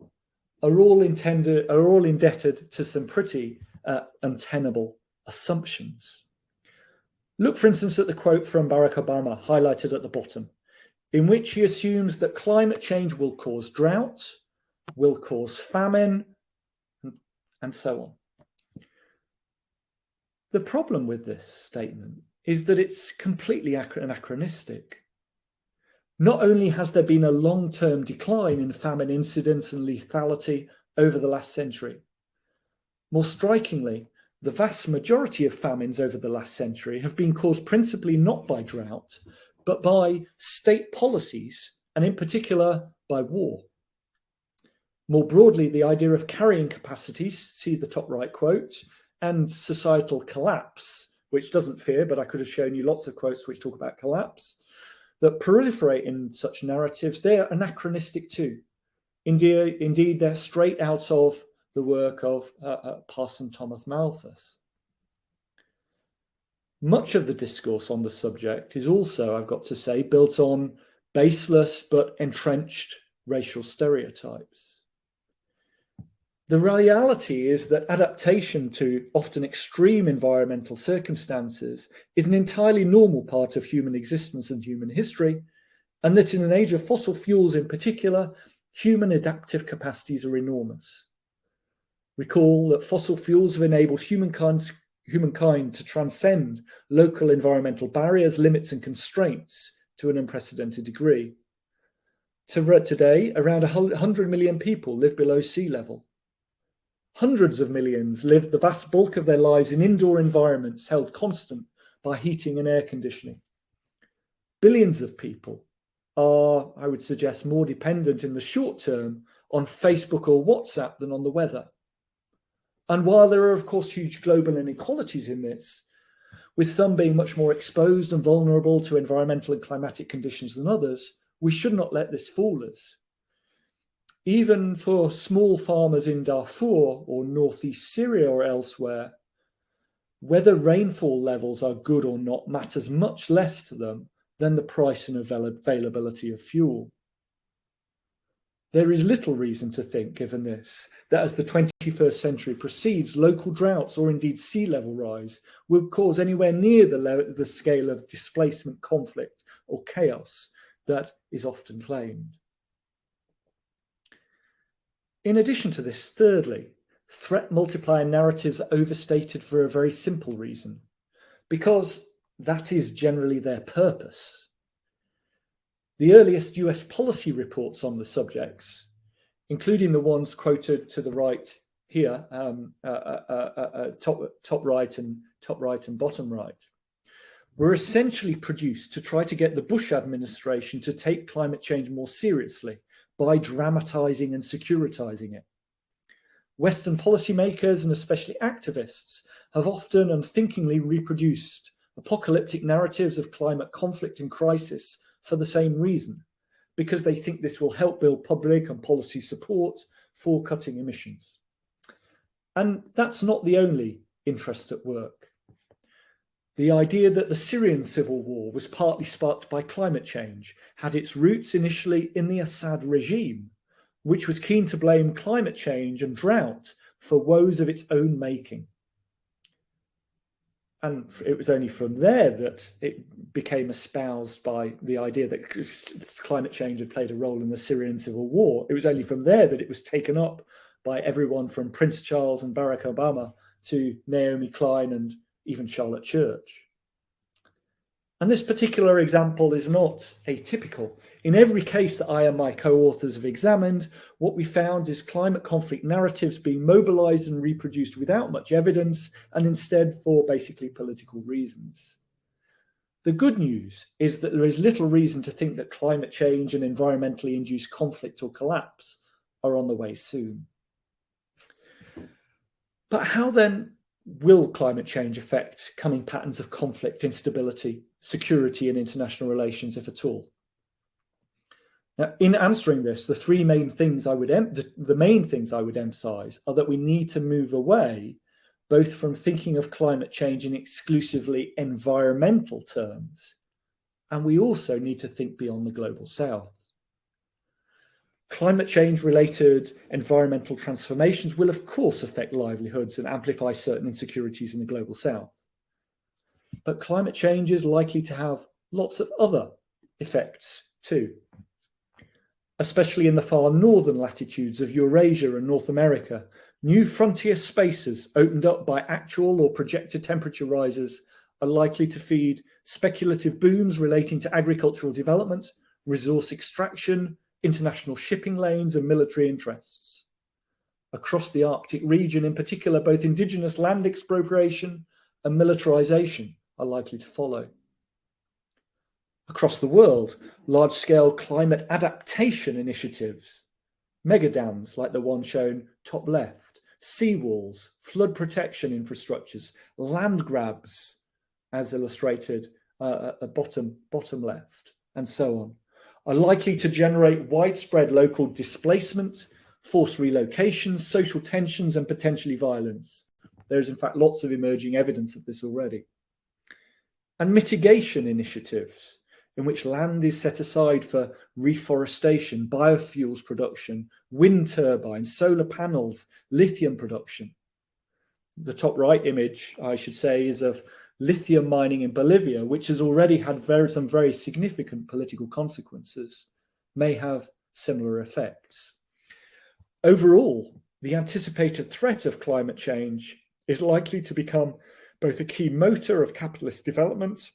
Speaker 3: are all indebted to some pretty untenable assumptions. Look, for instance, at the quote from Barack Obama highlighted at the bottom, in which he assumes that climate change will cause drought, will cause famine, and so on. The problem with this statement is that it's completely anachronistic. Not only has there been a long-term decline in famine incidence and lethality over the last century, more strikingly, the vast majority of famines over the last century have been caused principally not by drought, but by state policies, and in particular by war. More broadly, the idea of carrying capacities, see the top right quote, and societal collapse, which doesn't fear, but I could have shown you lots of quotes which talk about collapse, that proliferate in such narratives, they're anachronistic too. Indeed, they're straight out of the work of Parson Thomas Malthus. Much of the discourse on the subject is also, I've got to say, built on baseless but entrenched racial stereotypes. The reality is that adaptation to often extreme environmental circumstances is an entirely normal part of human existence and human history, and that in an age of fossil fuels in particular, human adaptive capacities are enormous. Recall that fossil fuels have enabled humankind to transcend local environmental barriers, limits, and constraints to an unprecedented degree. Today, around 100 million people live below sea level. Hundreds of millions live the vast bulk of their lives in indoor environments held constant by heating and air conditioning. Billions of people are, I would suggest, more dependent in the short term on Facebook or WhatsApp than on the weather. And while there are, of course, huge global inequalities in this, with some being much more exposed and vulnerable to environmental and climatic conditions than others, we should not let this fool us. Even for small farmers in Darfur or northeast Syria or elsewhere, whether rainfall levels are good or not matters much less to them than the price and availability of fuel. There is little reason to think, given this, that as the 21st century proceeds, local droughts or indeed sea level rise will cause anywhere near the scale of displacement, conflict or chaos that is often claimed. In addition to this, thirdly, threat multiplier narratives are overstated for a very simple reason, because that is generally their purpose. The earliest US policy reports on the subjects, including the ones quoted to the right here, top right and bottom right, were essentially produced to try to get the Bush administration to take climate change more seriously by dramatizing and securitizing it. Western policymakers and especially activists have often unthinkingly reproduced apocalyptic narratives of climate conflict and crisis for the same reason, because they think this will help build public and policy support for cutting emissions. And that's not the only interest at work. The idea that the Syrian civil war was partly sparked by climate change had its roots initially in the Assad regime, which was keen to blame climate change and drought for woes of its own making. And it was only from there that it became espoused by the idea that climate change had played a role in the Syrian civil war. It was only from there that it was taken up by everyone from Prince Charles and Barack Obama to Naomi Klein and even Charlotte Church. And this particular example is not atypical. In every case that I and my co-authors have examined, what we found is climate conflict narratives being mobilized and reproduced without much evidence, and instead for basically political reasons. The good news is that there is little reason to think that climate change and environmentally induced conflict or collapse are on the way soon. But how then will climate change affect coming patterns of conflict, instability, security, and international relations, if at all? Now, in answering this, the main things I would emphasize are that we need to move away both from thinking of climate change in exclusively environmental terms, and we also need to think beyond the global south. Climate change related environmental transformations will of course affect livelihoods and amplify certain insecurities in the global south. But climate change is likely to have lots of other effects too, especially in the far northern latitudes of Eurasia and North America. New frontier spaces opened up by actual or projected temperature rises are likely to feed speculative booms relating to agricultural development, resource extraction, international shipping lanes, and military interests. Across the Arctic region in particular, both indigenous land expropriation and militarization are likely to follow. Across the world, large-scale climate adaptation initiatives, megadams like the one shown top left, seawalls, flood protection infrastructures, land grabs, as illustrated at bottom left, and so on, are likely to generate widespread local displacement, forced relocations, social tensions, and potentially violence. There is, in fact, lots of emerging evidence of this already. And mitigation initiatives, in which land is set aside for reforestation, biofuels production, wind turbines, solar panels, lithium production. The top right image, I should say, is of lithium mining in Bolivia, which has already had some very significant political consequences, may have similar effects. Overall, the anticipated threat of climate change is likely to become both a key motor of capitalist development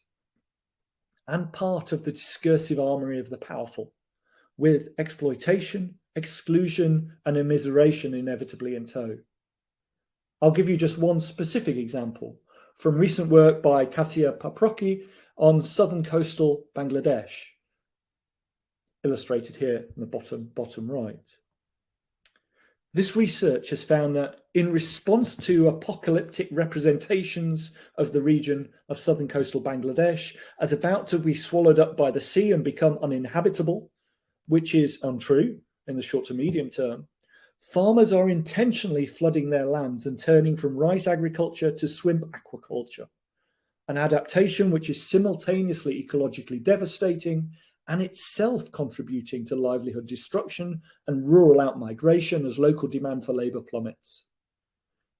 Speaker 3: and part of the discursive armory of the powerful, with exploitation, exclusion, and immiseration inevitably in tow. I'll give you just one specific example from recent work by Kasia Paprocki on southern coastal Bangladesh, illustrated here in the bottom right. This research has found that in response to apocalyptic representations of the region of southern coastal Bangladesh as about to be swallowed up by the sea and become uninhabitable, which is untrue in the short to medium term, farmers are intentionally flooding their lands and turning from rice agriculture to swimp aquaculture, an adaptation which is simultaneously ecologically devastating and itself contributing to livelihood destruction and rural outmigration as local demand for labour plummets.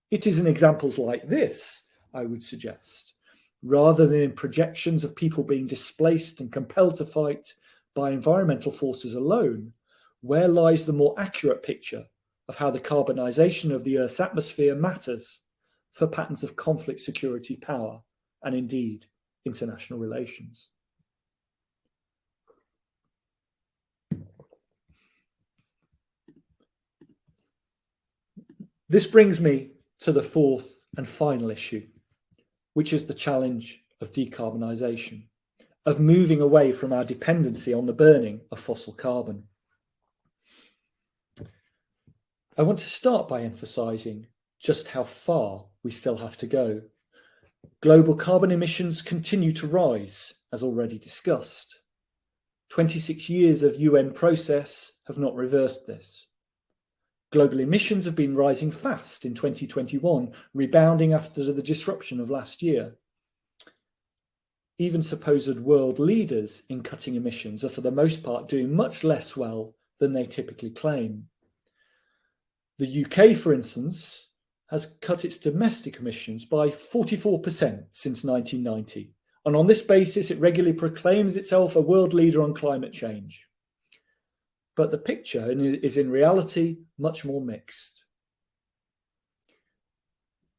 Speaker 3: It is in examples like this, I would suggest, rather than in projections of people being displaced and compelled to fight by environmental forces alone, where lies the more accurate picture of how the carbonisation of the Earth's atmosphere matters for patterns of conflict, security, power, and indeed international relations. This brings me to the fourth and final issue, which is the challenge of decarbonisation, of moving away from our dependency on the burning of fossil carbon. I want to start by emphasising just how far we still have to go. Global carbon emissions continue to rise, as already discussed. 26 years of UN process have not reversed this. Global emissions have been rising fast in 2021, rebounding after the disruption of last year. Even supposed world leaders in cutting emissions are for the most part doing much less well than they typically claim. The UK, for instance, has cut its domestic emissions by 44% since 1990. And on this basis, it regularly proclaims itself a world leader on climate change. But the picture is in reality much more mixed.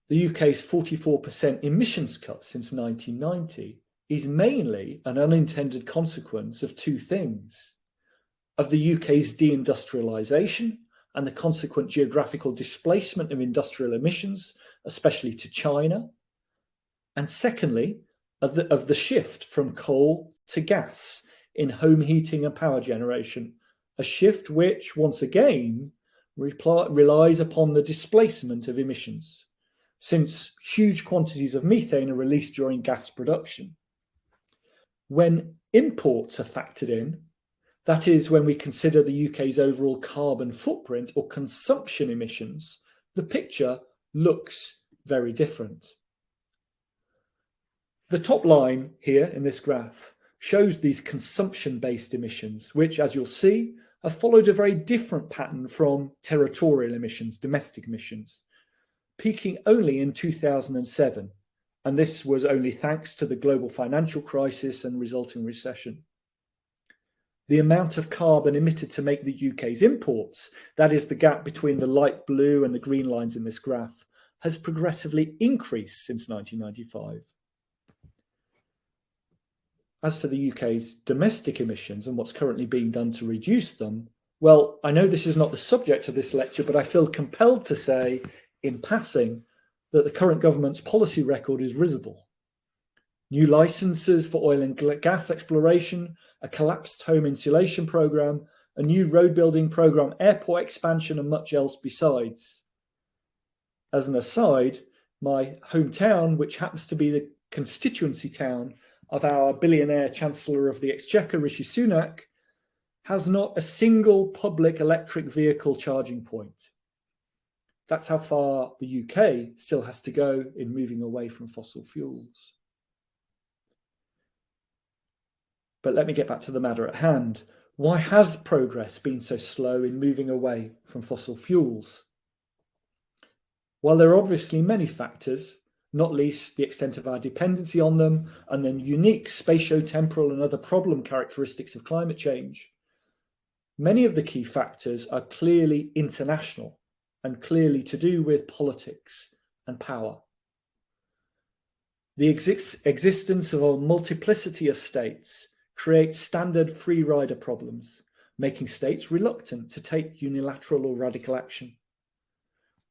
Speaker 3: The UK's 44% emissions cut since 1990 is mainly an unintended consequence of two things: of the UK's deindustrialisation and the consequent geographical displacement of industrial emissions, especially to China, and secondly, of the shift from coal to gas in home heating and power generation, a shift which, once again, relies upon the displacement of emissions, since huge quantities of methane are released during gas production. When imports are factored in, that is, when we consider the UK's overall carbon footprint or consumption emissions, the picture looks very different. The top line here in this graph shows these consumption-based emissions, which, as you'll see, have followed a very different pattern from territorial emissions, domestic emissions, peaking only in 2007. And this was only thanks to the global financial crisis and resulting recession. The amount of carbon emitted to make the UK's imports, that is the gap between the light blue and the green lines in this graph, has progressively increased since 1995. As for the UK's domestic emissions and what's currently being done to reduce them, well, I know this is not the subject of this lecture, but I feel compelled to say, in passing, that the current government's policy record is risible. New licences for oil and gas exploration, a collapsed home insulation programme, a new road building programme, airport expansion, and much else besides. As an aside, my hometown, which happens to be the constituency town of our billionaire Chancellor of the Exchequer, Rishi Sunak, has not a single public electric vehicle charging point. That's how far the UK still has to go in moving away from fossil fuels. But let me get back to the matter at hand. Why has progress been so slow in moving away from fossil fuels? Well, there are obviously many factors, not least the extent of our dependency on them and the unique spatio-temporal and other problem characteristics of climate change. Many of the key factors are clearly international and clearly to do with politics and power. The existence of a multiplicity of states creates standard free rider problems, making states reluctant to take unilateral or radical action.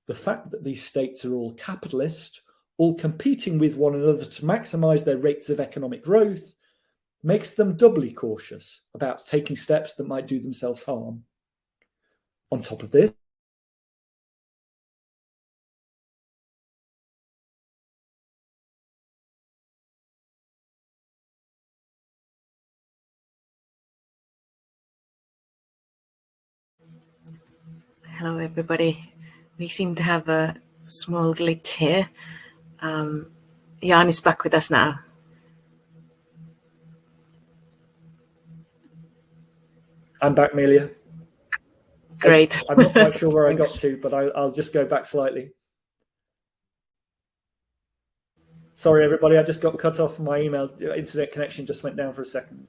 Speaker 3: The fact that these states are all capitalist, all competing with one another to maximise their rates of economic growth, makes them doubly cautious about taking steps that might do themselves harm. On top of this,
Speaker 1: Hello, everybody. We seem to have a small glitch here. Jan is back with us now.
Speaker 3: I'm back, Amelia.
Speaker 1: Great.
Speaker 3: I'm not quite sure where I got to, but I'll just go back slightly. Sorry, everybody, I just got cut off. My email internet connection just went down for a second.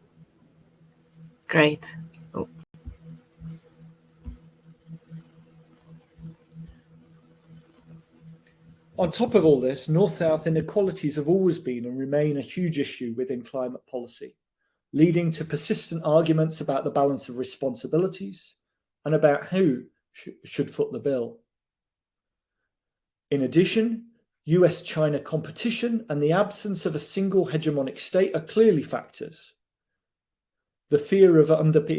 Speaker 1: Great. Oh.
Speaker 3: On top of all this, North-South inequalities have always been and remain a huge issue within climate policy, leading to persistent arguments about the balance of responsibilities and about who should foot the bill. In addition, US-China competition and the absence of a single hegemonic state are clearly factors. The fear of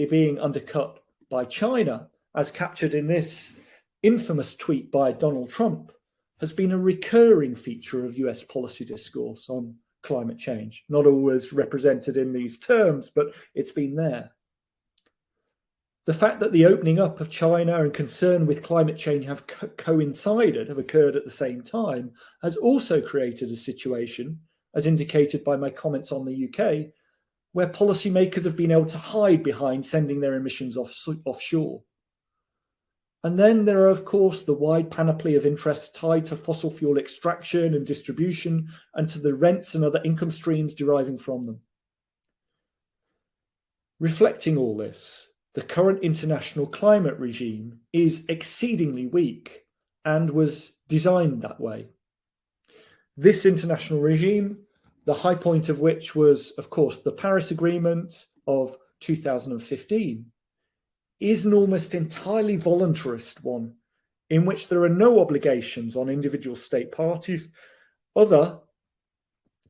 Speaker 3: being undercut by China, as captured in this infamous tweet by Donald Trump, has been a recurring feature of US policy discourse on climate change. Not always represented in these terms, but it's been there. The fact that the opening up of China and concern with climate change have coincided, have occurred at the same time, has also created a situation, as indicated by my comments on the UK, where policymakers have been able to hide behind sending their emissions offshore. And then there are, of course, the wide panoply of interests tied to fossil fuel extraction and distribution and to the rents and other income streams deriving from them. Reflecting all this, the current international climate regime is exceedingly weak and was designed that way. This international regime, the high point of which was, of course, the Paris Agreement of 2015, is an almost entirely voluntarist one, in which there are no obligations on individual state parties other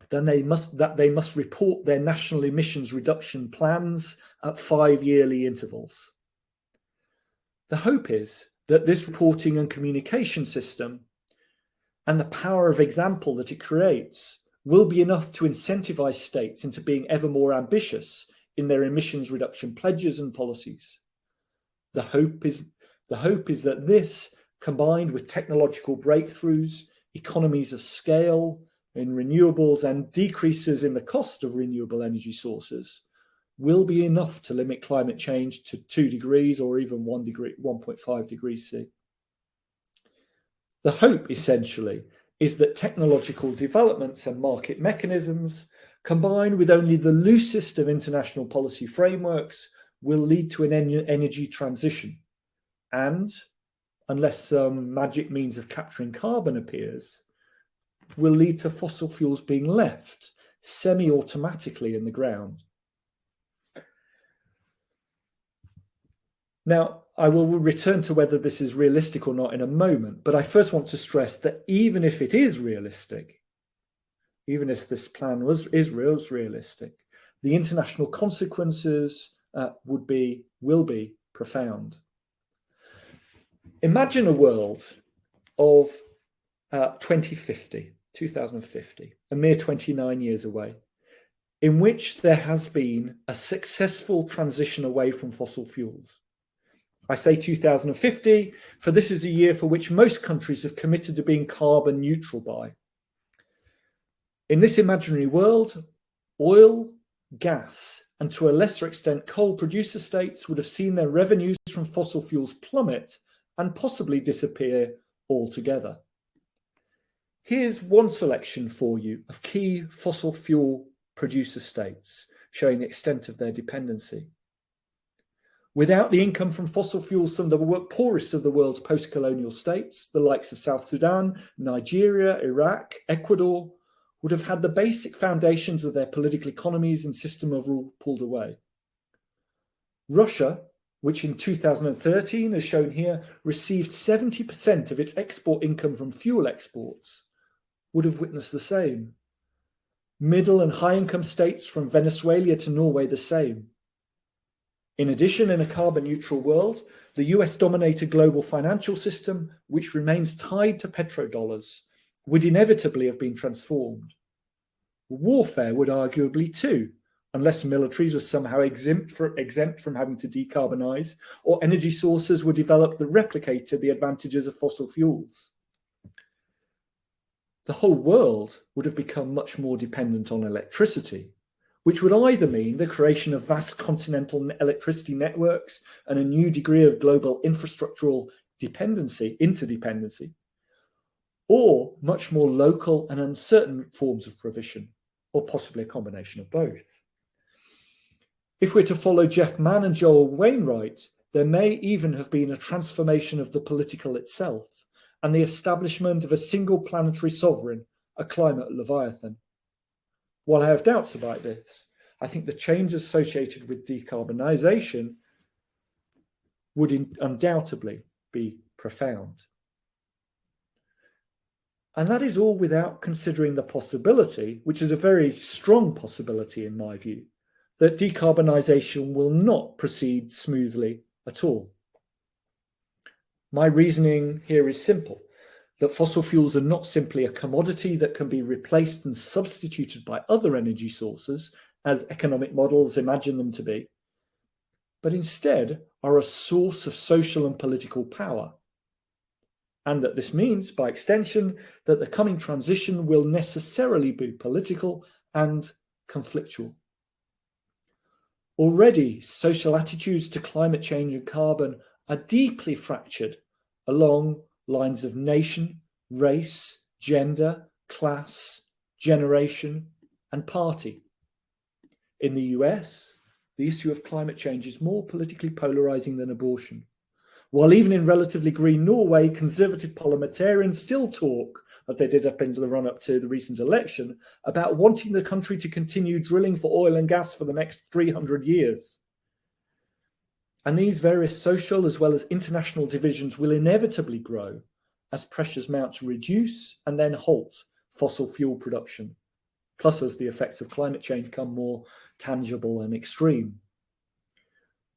Speaker 3: than they must report their national emissions reduction plans at 5 yearly intervals. The hope is that this reporting and communication system and the power of example that it creates will be enough to incentivize states into being ever more ambitious in their emissions reduction pledges and policies. The hope is that this, combined with technological breakthroughs, economies of scale in renewables and decreases in the cost of renewable energy sources, will be enough to limit climate change to 2 degrees or even 1.5 degrees C. The hope, essentially, is that technological developments and market mechanisms, combined with only the loosest of international policy frameworks, will lead to an energy transition. And, unless some magic means of capturing carbon appears, will lead to fossil fuels being left semi-automatically in the ground. Now, I will return to whether this is realistic or not in a moment, but I first want to stress that even if it is realistic, even if this plan is realistic, the international consequences will be profound. Imagine a world of 2050, a mere 29 years away, in which there has been a successful transition away from fossil fuels. I say 2050, for this is a year for which most countries have committed to being carbon neutral by. In this imaginary world, oil, gas, and to a lesser extent coal producer states would have seen their revenues from fossil fuels plummet and possibly disappear altogether. Here's one selection for you of key fossil fuel producer states, showing the extent of their dependency. Without the income from fossil fuels, some of the poorest of the world's post-colonial states, the likes of South Sudan, Nigeria, Iraq, Ecuador, would have had the basic foundations of their political economies and system of rule pulled away. Russia, which in 2013, as shown here, received 70% of its export income from fuel exports, would have witnessed the same. Middle and high-income states from Venezuela to Norway the same. In addition, in a carbon-neutral world, the US-dominated global financial system, which remains tied to petrodollars, would inevitably have been transformed. Warfare would arguably too, unless militaries were somehow exempt from having to decarbonize, or energy sources were developed that replicated the advantages of fossil fuels. The whole world would have become much more dependent on electricity, which would either mean the creation of vast continental electricity networks and a new degree of global infrastructural interdependency, or much more local and uncertain forms of provision, or possibly a combination of both. If we're to follow Jeff Mann and Joel Wainwright, there may even have been a transformation of the political itself and the establishment of a single planetary sovereign, a climate leviathan. While I have doubts about this, I think the changes associated with decarbonisation would undoubtedly be profound. And that is all without considering the possibility, which is a very strong possibility in my view, that decarbonisation will not proceed smoothly at all. My reasoning here is simple, that fossil fuels are not simply a commodity that can be replaced and substituted by other energy sources, as economic models imagine them to be, but instead are a source of social and political power. And that this means, by extension, that the coming transition will necessarily be political and conflictual. Already, social attitudes to climate change and carbon are deeply fractured along lines of nation, race, gender, class, generation, and party. In the US, the issue of climate change is more politically polarizing than abortion. While even in relatively green Norway, conservative parliamentarians still talk, as they did up into the run-up to the recent election, about wanting the country to continue drilling for oil and gas for the next 300 years. And these various social as well as international divisions will inevitably grow as pressures mount to reduce and then halt fossil fuel production, plus as the effects of climate change become more tangible and extreme.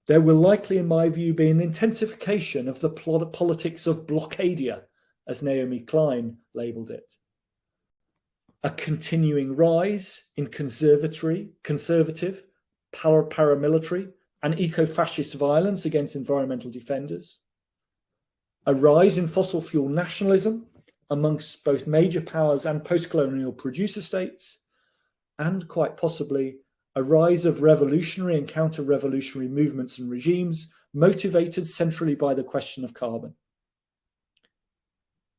Speaker 3: There will likely, in my view, be an intensification of the politics of blockadia, as Naomi Klein labelled it. A continuing rise in conservative, paramilitary and eco-fascist violence against environmental defenders. A rise in fossil fuel nationalism amongst both major powers and post-colonial producer states, and quite possibly a rise of revolutionary and counter-revolutionary movements and regimes motivated centrally by the question of carbon.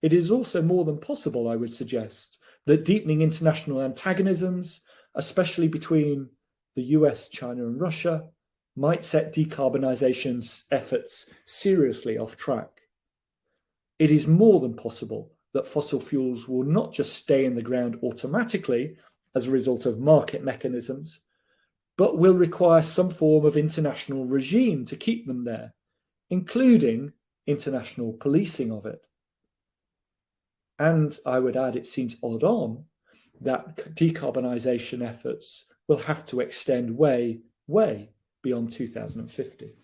Speaker 3: It is also more than possible, I would suggest, that deepening international antagonisms, especially between the US, China, and Russia, might set decarbonisation efforts seriously off track. It is more than possible that fossil fuels will not just stay in the ground automatically as a result of market mechanisms, but will require some form of international regime to keep them there, including international policing of it. And I would add, it seems odd on that decarbonisation efforts will have to extend way, way beyond 2050.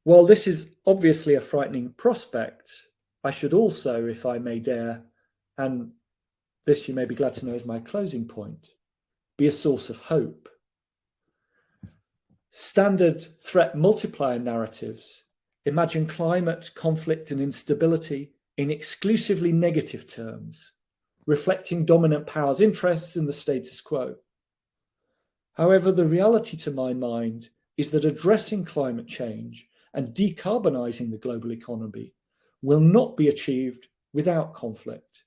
Speaker 3: While this is obviously a frightening prospect, I should also, if I may dare, and this you may be glad to know is my closing point, be a source of hope. Standard threat multiplier narratives imagine climate, conflict, and instability in exclusively negative terms, reflecting dominant powers' interests in the status quo. However, the reality to my mind is that addressing climate change and decarbonising the global economy will not be achieved without conflict.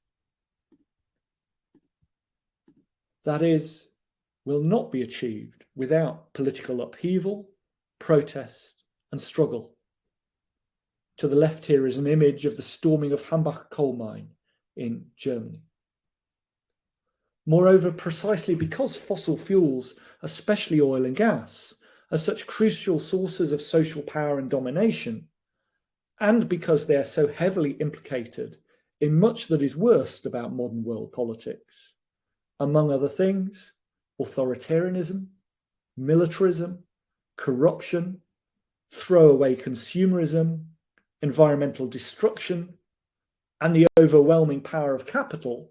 Speaker 3: That is, will not be achieved without political upheaval, protest, and struggle. To the left here is an image of the storming of Hambach coal mine in Germany. Moreover, precisely because fossil fuels, especially oil and gas, are such crucial sources of social power and domination, and because they are so heavily implicated in much that is worst about modern world politics, among other things, authoritarianism, militarism, corruption, throwaway consumerism, environmental destruction, and the overwhelming power of capital.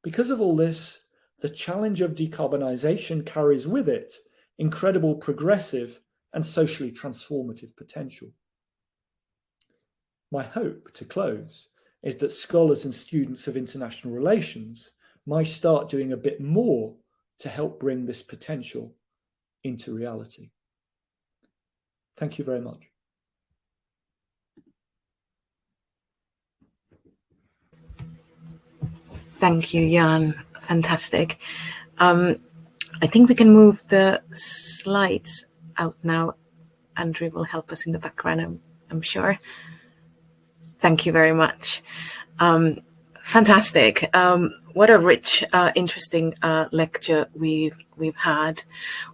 Speaker 3: Because of all this, the challenge of decarbonisation carries with it incredible progressive and socially transformative potential. My hope, to close, is that scholars and students of international relations might start doing a bit more to help bring this potential into reality. Thank you very much.
Speaker 1: Thank you, Jan. Fantastic. I think we can move the slides out now. Andrew will help us in the background, I'm sure. Thank you very much. Fantastic. What a rich, interesting lecture we've had.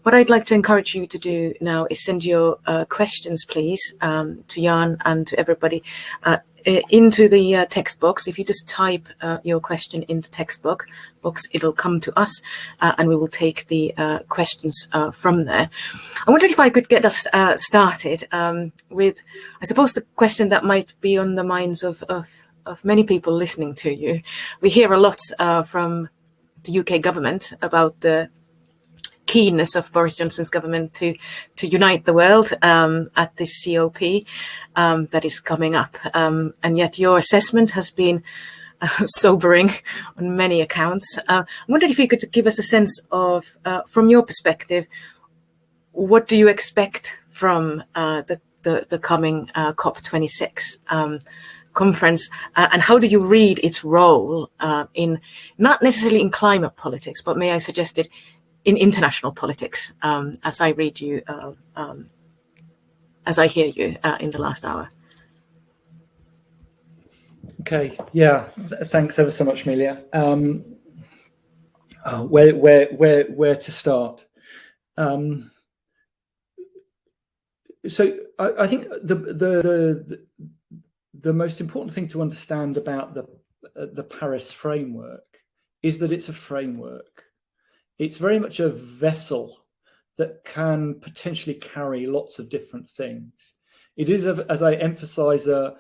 Speaker 1: What I'd like to encourage you to do now is send your questions, please, to Jan and to everybody into the text box. If you just type your question in the text box, it'll come to us, and we will take the questions from there. I wondered if I could get us started with, I suppose, the question that might be on the minds of many people listening to you. We hear a lot from the UK government about the keenness of Boris Johnson's government to unite the world at this COP that is coming up. And yet your assessment has been sobering on many accounts. I wondered if you could give us a sense of, from your perspective, what do you expect from the coming COP26 conference, and how do you read its role in, not necessarily in climate politics, but may I suggest it, in international politics, as I read you, as I hear you in the last hour?
Speaker 3: Okay, yeah, thanks ever so much, Amelia. Where to start? So I think the most important thing to understand about the Paris framework is that it's a framework. It's very much a vessel that can potentially carry lots of different things. It is, as I emphasize, the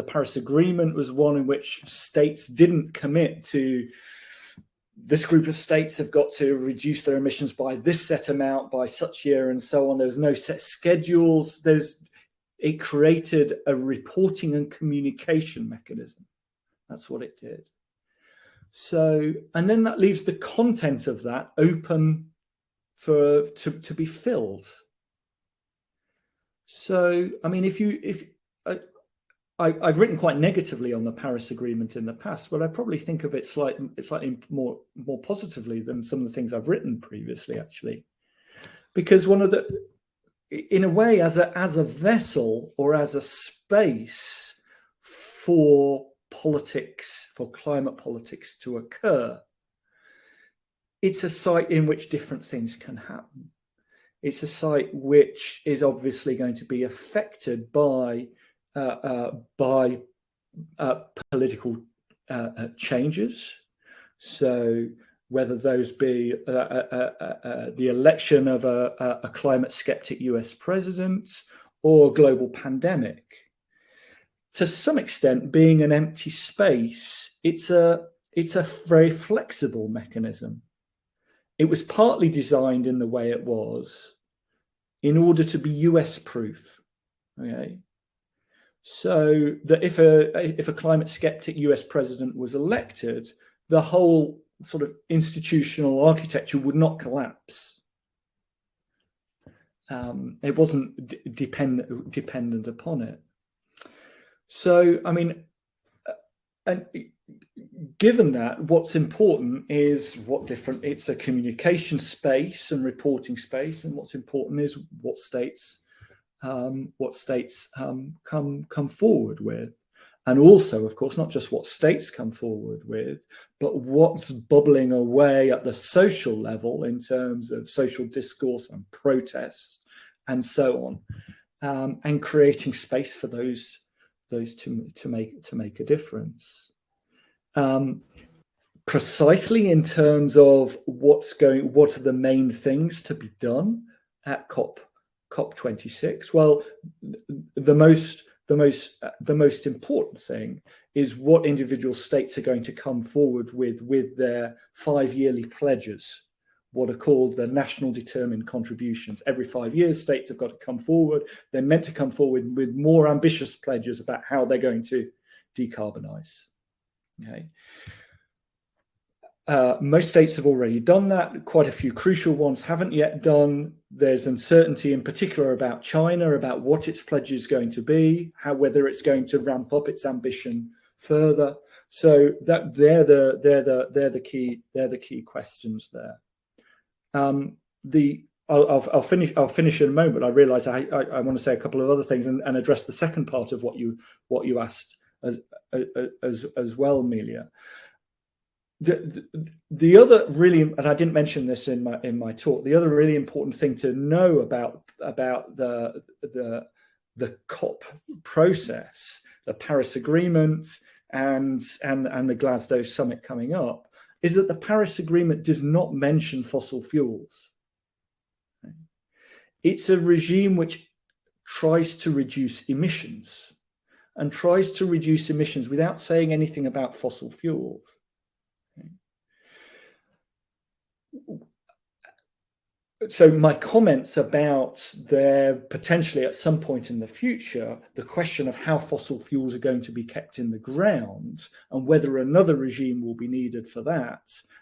Speaker 3: Paris Agreement was one in which states didn't commit to, this group of states have got to reduce their emissions by this set amount by such year and so on. There was no set schedules. It created a reporting and communication mechanism. That's what it did. So, and then that leaves the content of that open to be filled. So, I mean, I've written quite negatively on the Paris Agreement in the past, but I probably think of it slightly more positively than some of the things I've written previously, actually, because in a way, as a vessel or as a space for politics, for climate politics to occur, it's a site in which different things can happen. It's a site which is obviously going to be affected by political changes. So whether those be the election of a climate skeptic US president or a global pandemic, to some extent, being an empty space, it's a very flexible mechanism. It was partly designed in the way it was in order to be US proof. Okay, so that if a climate skeptic US president was elected, the whole sort of institutional architecture would not collapse. It wasn't dependent upon it. So, I mean, and given that, what's important is it's a communication space and reporting space, and what's important is what states come forward with. And also, of course, not just what states come forward with, but what's bubbling away at the social level in terms of social discourse and protests and so on, and creating space for those to make a difference. Precisely in terms of what are the main things to be done at COP26? Well, the most important thing is what individual states are going to come forward with their 5-yearly pledges, what are called the national determined contributions. Every 5 years, states have got to come forward. They're meant to come forward with more ambitious pledges about how they're going to decarbonize. Okay. Most states have already done that. Quite a few crucial ones haven't yet done. There's uncertainty in particular about China, about what its pledge is going to be, whether it's going to ramp up its ambition further. So that they're the key questions there. I'll finish in a moment. I realize I want to say a couple of other things and address the second part of what you asked as well, Amelia. The other really, and I didn't mention this in my talk, the other really important thing to know about the the COP process, the Paris Agreement, and the Glasgow summit coming up, is that the Paris Agreement does not mention fossil fuels. It's a regime which tries to reduce emissions, and tries to reduce emissions without saying anything about fossil fuels. So my comments about there potentially at some point in the future, the question of how fossil fuels are going to be kept in the ground and whether another regime will be needed for that,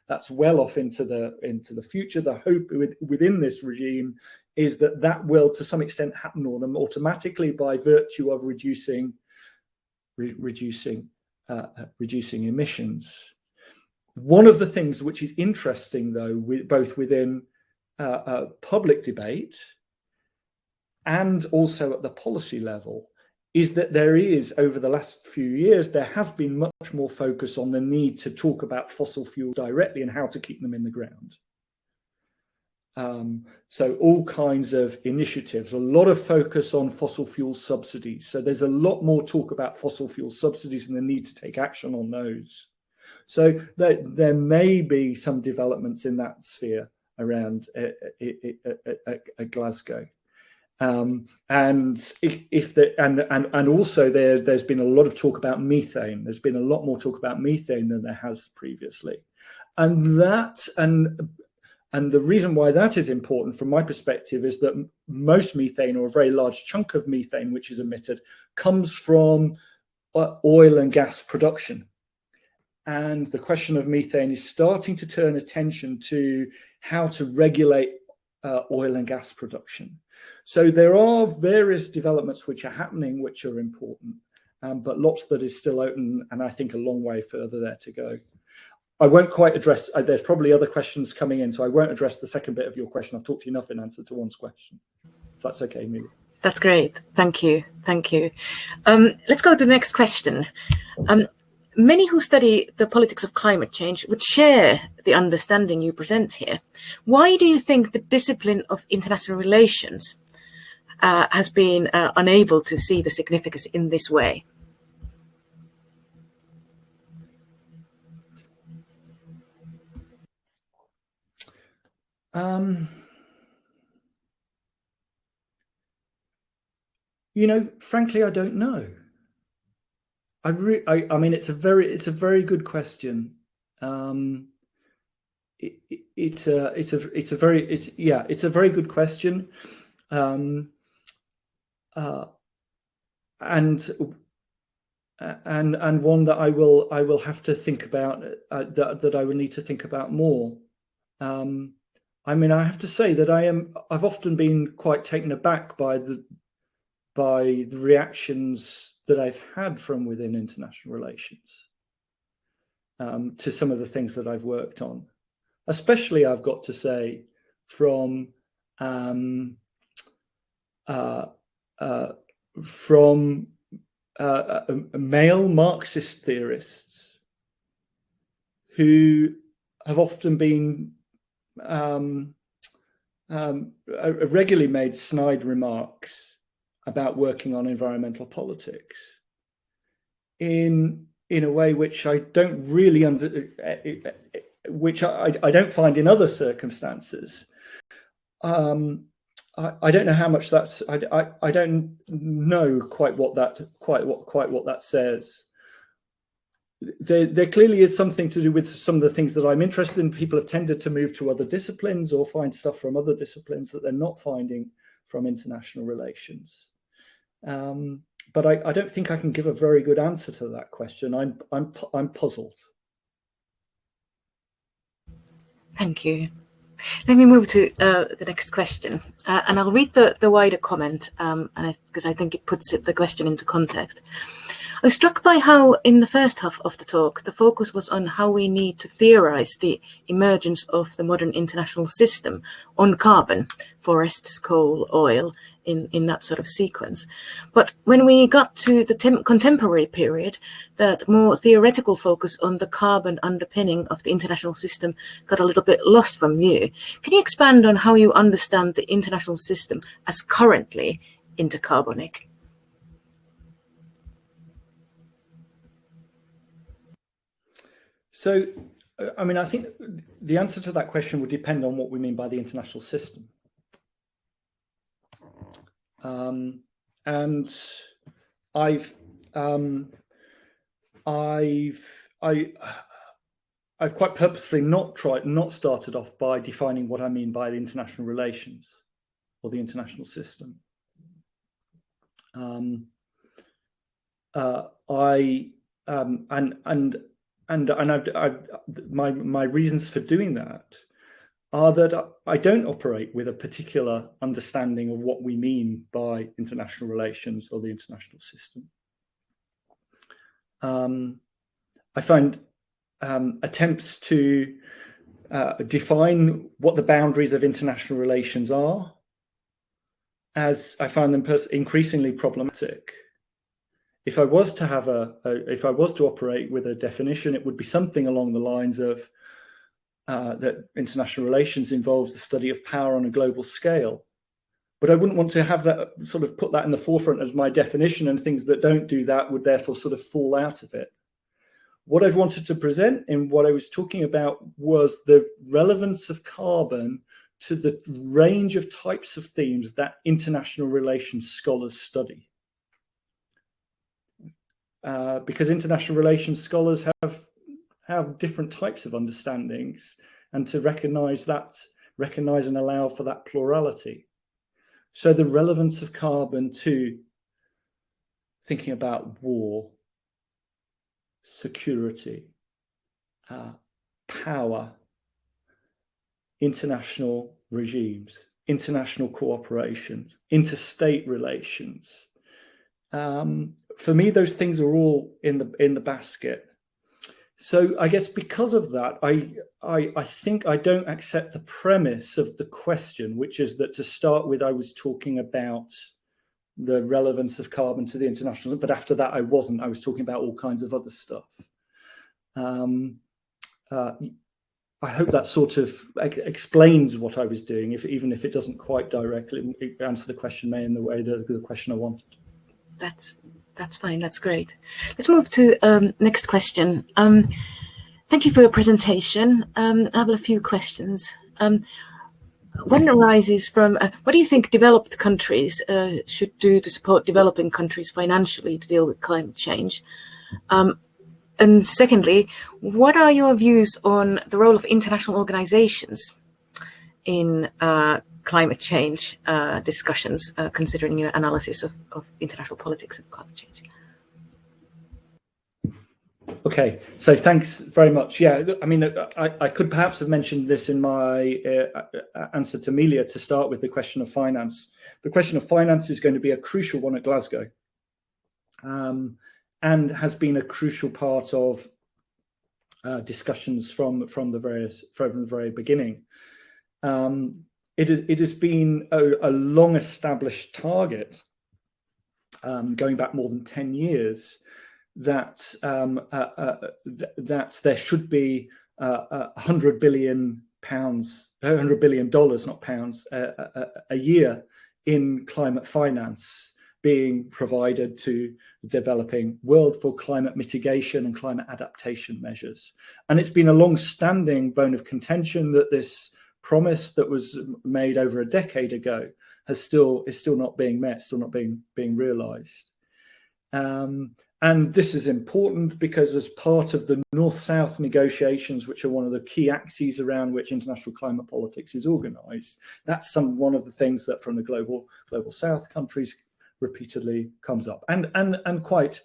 Speaker 3: that's well off into the future. The hope within this regime is that that will to some extent happen automatically by virtue of reducing emissions. One of the things which is interesting, though, both within public debate and also at the policy level, is that there is, over the last few years, there has been much more focus on the need to talk about fossil fuels directly and how to keep them in the ground. So all kinds of initiatives, a lot of focus on fossil fuel subsidies. So there's a lot more talk about fossil fuel subsidies and the need to take action on those. So there may be some developments in that sphere around Glasgow. And also there's been a lot of talk about methane. There's been a lot more talk about methane than there has previously. And the reason why that is important from my perspective is that most methane, or a very large chunk of methane which is emitted, comes from oil and gas production. And the question of methane is starting to turn attention to how to regulate oil and gas production. So there are various developments which are happening which are important, but lots that is still open, and I think a long way further there to go. I won't quite address, there's probably other questions coming in, so I won't address the second bit of your question. I've talked enough in answer to one's question. If that's okay, Amelia.
Speaker 1: That's great. Thank you. Thank you. Let's go to the next question. Many who study the politics of climate change would share the understanding you present here. Why do you think the discipline of international relations has been unable to see the significance in this way?
Speaker 3: You know, frankly, I don't know. I mean, it's a very good question. It's a very good question, and one that I will have to think about, that I will need to think about more. I mean, I have to say that I've often been quite taken aback by the reactions that I've had from within international relations to some of the things that I've worked on, especially, I've got to say, from male Marxist theorists who have often been regularly made snide remarks about working on environmental politics in a way which I don't really which I don't find in other circumstances. I don't know how much that's. I don't know quite what that says. There clearly is something to do with some of the things that I'm interested in. People have tended to move to other disciplines or find stuff from other disciplines that they're not finding from international relations. But I don't think I can give a very good answer to that question. I'm puzzled.
Speaker 1: Thank you. Let me move to the next question, and I'll read the wider comment, because I think it puts the question into context. I was struck by how, in the first half of the talk, the focus was on how we need to theorize the emergence of the modern international system on carbon, forests, coal, oil, in that sort of sequence. But when we got to the contemporary period, that more theoretical focus on the carbon underpinning of the international system got a little bit lost from view. Can you expand on how you understand the international system as currently intercarbonic?
Speaker 3: So, I mean, I think the answer to that question would depend on what we mean by the international system. And I've quite purposefully not started off by defining what I mean by the international relations or the international system. My reasons for doing that are that I don't operate with a particular understanding of what we mean by international relations or the international system. I find attempts to define what the boundaries of international relations are, as I find them increasingly problematic. If I was to have if I was to operate with a definition, it would be something along the lines of that international relations involves the study of power on a global scale. But I wouldn't want to have that sort of put that in the forefront as my definition, and things that don't do that would therefore sort of fall out of it. What I've wanted to present in what I was talking about was the relevance of carbon to the range of types of themes that international relations scholars study. Because international relations scholars have different types of understandings, and to recognize and allow for that plurality. So the relevance of carbon to thinking about war, security, power, international regimes, international cooperation, interstate relations. For me, those things are all in the basket. So I guess because of that, I think I don't accept the premise of the question, which is that to start with, I was talking about the relevance of carbon to the international, but after that I wasn't. I was talking about all kinds of other stuff. I hope that sort of explains what I was doing, even if it doesn't quite directly answer the question in the way that the questioner wanted.
Speaker 1: That's fine. That's great. Let's move to next question. Thank you for your presentation. I have a few questions. One arises from what do you think developed countries should do to support developing countries financially to deal with climate change? And secondly, what are your views on the role of international organizations in climate change discussions, considering your analysis of international politics and climate change?
Speaker 3: Okay, so thanks very much. Yeah, I mean, I could perhaps have mentioned this in my answer to Amelia to start with the question of finance. The question of finance is going to be a crucial one at Glasgow, and has been a crucial part of discussions from the very beginning. It has been a long established target, going back more than 10 years, that there should be £100 billion, not pounds, a year in climate finance being provided to the developing world for climate mitigation and climate adaptation measures. And it's been a long-standing bone of contention that this promise that was made over a decade ago is still not being met, still not being realized. And this is important because as part of the North-South negotiations, which are one of the key axes around which international climate politics is organized, that's one of the things that from the global South countries repeatedly comes up, and quite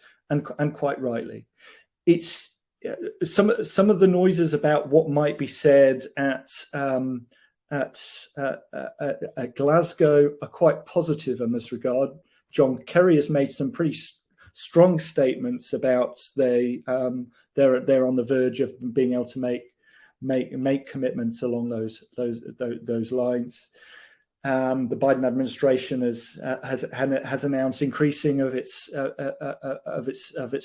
Speaker 3: rightly. It's some of the noises about what might be said at Glasgow are quite positive in this regard. John Kerry has made some pretty strong statements about they're on the verge of being able to make commitments along those lines. The Biden administration has announced increasing of its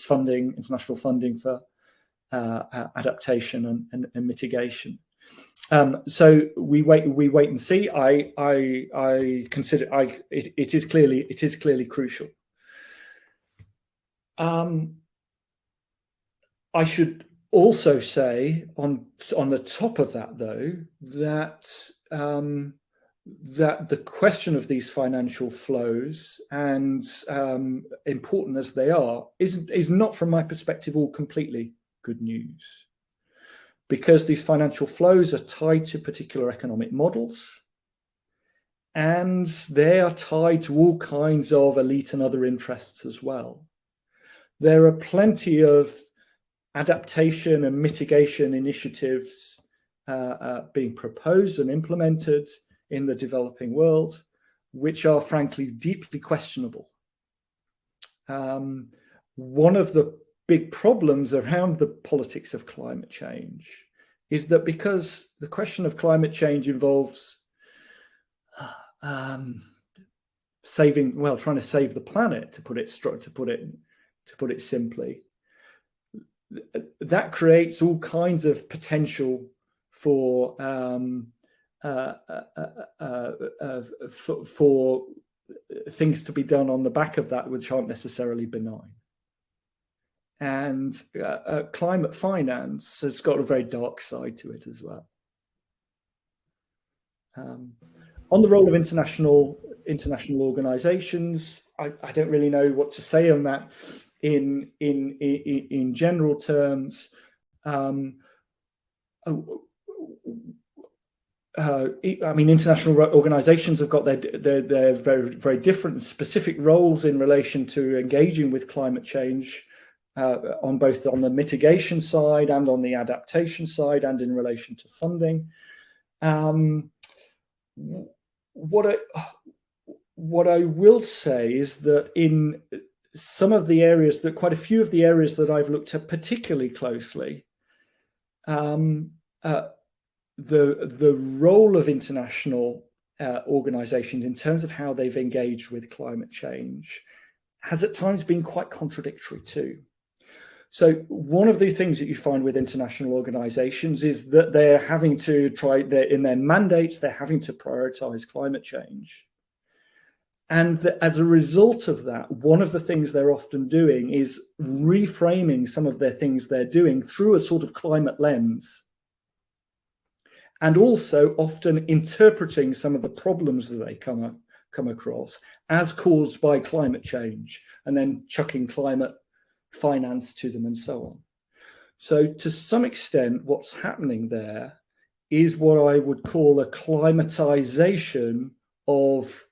Speaker 3: funding, international funding for adaptation and mitigation. So we wait and see. I consider it is clearly crucial. I should also say on the top of that, though, that that the question of these financial flows, and important as they are, is not, from my perspective, all completely good news, because these financial flows are tied to particular economic models, and they are tied to all kinds of elite and other interests as well. There are plenty of adaptation and mitigation initiatives being proposed and implemented in the developing world, which are frankly deeply questionable. One of the big problems around the politics of climate change is that because the question of climate change involves trying to save the planet, to put it simply, that creates all kinds of potential for things to be done on the back of that which aren't necessarily benign. And climate finance has got a very dark side to it as well. On the role of international organizations, I don't really know what to say on that in general terms. I mean, international organizations have got their very, very different and specific roles in relation to engaging with climate change, on both on the mitigation side and on the adaptation side, and in relation to funding. What I will say is that in some of the areas, that quite a few of the areas that I've looked at particularly closely, the role of international organizations in terms of how they've engaged with climate change has at times been quite contradictory too. So one of the things that you find with international organizations is that they're having to in their mandates, they're having to prioritize climate change. And as a result of that, one of the things they're often doing is reframing some of their things they're doing through a sort of climate lens, and also often interpreting some of the problems that they come across as caused by climate change, and then chucking climate finance to them and so on. So to some extent, what's happening there is what I would call a climatization of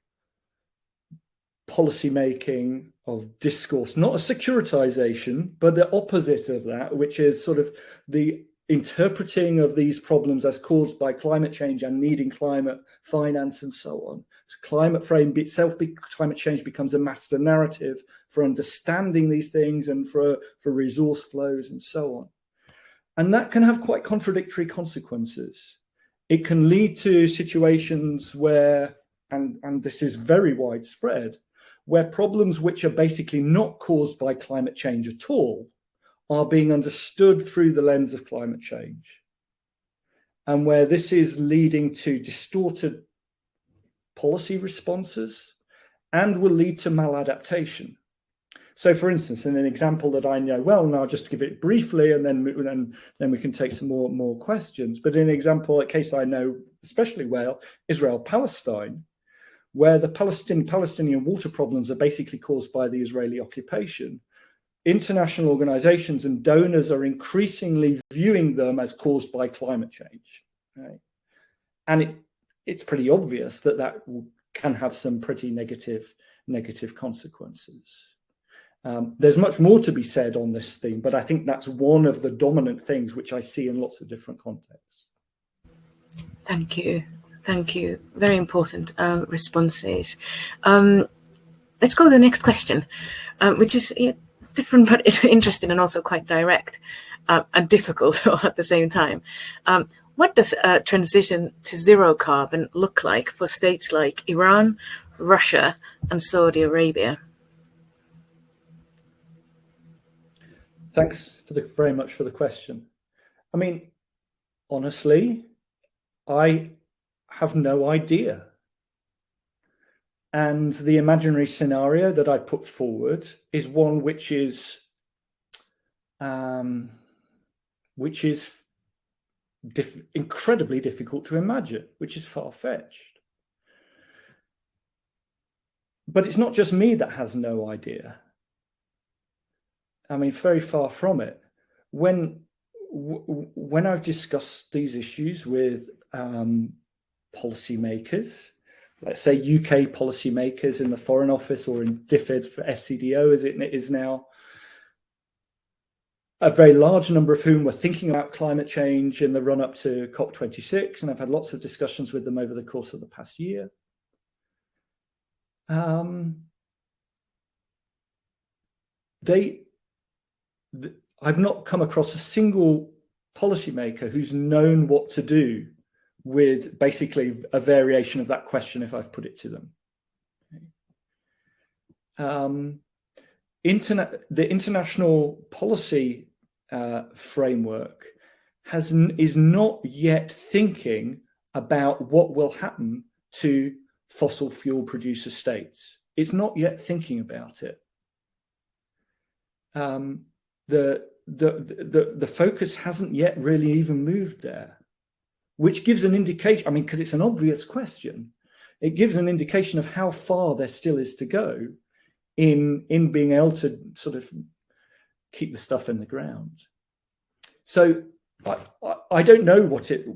Speaker 3: policy making, of discourse, not a securitization, but the opposite of that, which is sort of the interpreting of these problems as caused by climate change and needing climate finance and so on. So climate change becomes a master narrative for understanding these things and for resource flows and so on. And that can have quite contradictory consequences. It can lead to situations where, and this is very widespread, where problems which are basically not caused by climate change at all are being understood through the lens of climate change, and where this is leading to distorted policy responses and will lead to maladaptation. So, for instance, in an example that I know well, and I'll just give it briefly, and then we can take some more questions. But in an example, a case I know especially well, Israel-Palestine, where the Palestinian water problems are basically caused by the Israeli occupation. International organizations and donors are increasingly viewing them as caused by climate change, right? And it's pretty obvious that can have some pretty negative consequences. There's much more to be said on this theme, but I think that's one of the dominant things which I see in lots of different contexts.
Speaker 1: Thank you. Very important responses. Let's go to the next question, which is different but interesting and also quite direct and difficult all at the same time. What does a transition to zero carbon look like for states like Iran, Russia, and Saudi Arabia?
Speaker 3: Thanks very much for the question. I mean, honestly, I have no idea. And the imaginary scenario that I put forward is one which is which is incredibly difficult to imagine, which is far-fetched. But it's not just me that has no idea. I mean, very far from it. When I've discussed these issues with policymakers, let's say UK policymakers in the Foreign Office or in DFID for FCDO as it is now, a very large number of whom were thinking about climate change in the run-up to COP26, and I've had lots of discussions with them over the course of the past year. I've not come across a single policymaker who's known what to do with basically a variation of that question if I've put it to them. The international policy framework is not yet thinking about what will happen to fossil fuel producer states. It's not yet thinking about it. The focus hasn't yet really even moved there, which gives an indication, I mean, because it's an obvious question, it gives an indication of how far there still is to go in being able to sort of keep the stuff in the ground. So I don't know what it